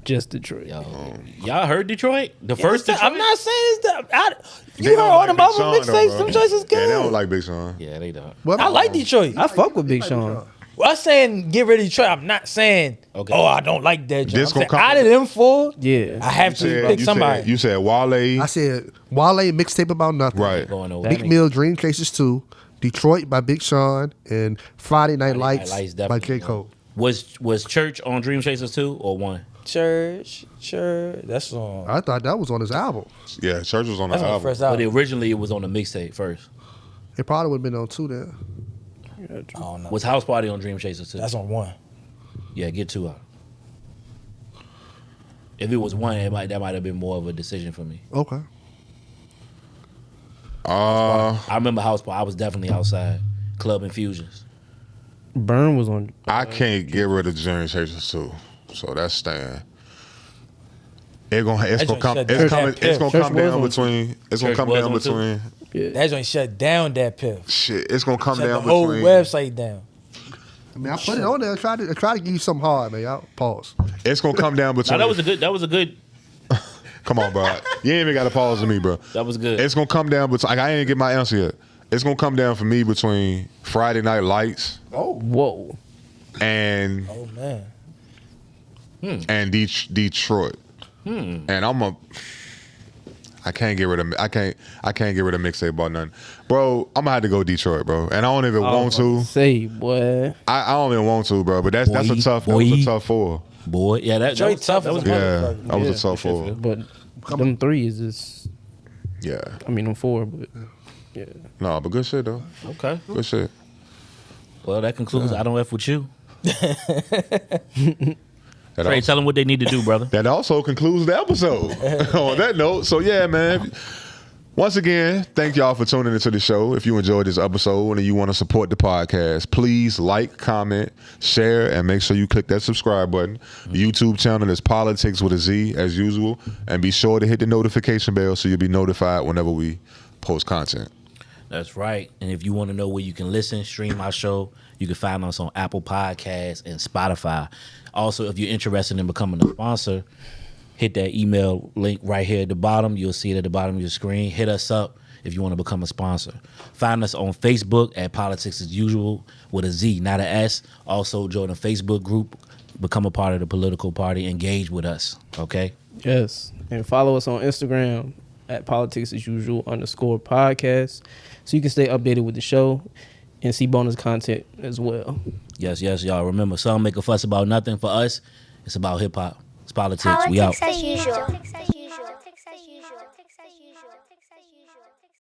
just Detroit. Y'all heard Detroit? The first Detroit? I'm not saying it's that. They You heard don't all like them Big other Sean, though, mixtapes. bro. Them choices good. Yeah, they don't like Big Sean. Yeah, they don't. Well, I like Detroit. I fuck with Big Sean. Well, I'm saying get rid of Detroit. I'm not saying, Okay. oh, I don't like that. This Joint. I'm saying, gonna come- out of them four, Yeah, I have to pick somebody. You said Wale. I said Wale Mixtape About Nothing. Right. Going over. Meek Mill Dream Chasers 2. Detroit by Big Sean. And Friday Night Lights by definitely J. Cole. Was Church on Dream Chasers 2 or 1? Church. That's on. I thought that was on his album. Yeah, Church was on the That's on the album. first But album. originally it was on the mixtape first. It probably would have been on 2 then. I don't know. Was House Party on Dream Chasers 2? That's on 1. Yeah, get 2 out. If it was 1, that might have been more of a decision for me. Okay. I remember House Party. I was definitely outside. Club Infusions. Burn was on. I can't get rid of Dream Chasers too, so that's staying. It's gonna come down between. It's gonna Church come was down on too? between. That joint shut down that piff. Shit, it's gonna come Shut down the whole between. website down. I mean, I put it on there. I tried to give you something hard, man. Y'all pause. It's gonna come down Now between. that was a good. Come on, bro. You ain't even got to pause to me, bro. That was good. It's gonna come down between. I ain't get my answer yet. It's gonna come down for me between Friday Night Lights Whoa. and Oh man. Detroit. And I can't get rid of. I can't get rid of Mixtape About Nothing, bro. I'm gonna have to go Detroit, bro. And I don't even want to. Say, boy. I don't even want to, bro. But that's a tough. That was a tough 4. Boy, yeah, that Detroit was tough. That tough was as a Yeah, motherfucker. that was a tough 4. But them three is just. Yeah. I mean, them four, but yeah. No, but good shit though. okay. Good shit. Well, that concludes I Don't F With You. That Trey, also, tell them what they need to do, brother. that also concludes the episode. On that note, so yeah, man. Once again, thank y'all for tuning into the show. If you enjoyed this episode and you want to support the podcast, please like, comment, share, and make sure you click that subscribe button. The YouTube channel is Politics with a Z, as usual. And be sure to hit the notification bell so you'll be notified whenever we post content. That's right. And if you want to know where you can listen, stream our show, you can find us on Apple Podcasts and Spotify. Also, if you're interested in becoming a sponsor, hit that email link right here at the bottom. You'll see it at the bottom of your screen. Hit us up if you want to become a sponsor. Find us on Facebook at Politics as Usual with a Z, not an S. Also, join a Facebook group become a part of the political party. Engage with us, okay? Yes, and follow us on Instagram at politicsasusual_podcast, so you can stay updated with the show and see bonus content as well. Yes, y'all. Remember, some make a fuss about nothing. For us, it's about hip hop. It's politics. We out. Politics as usual.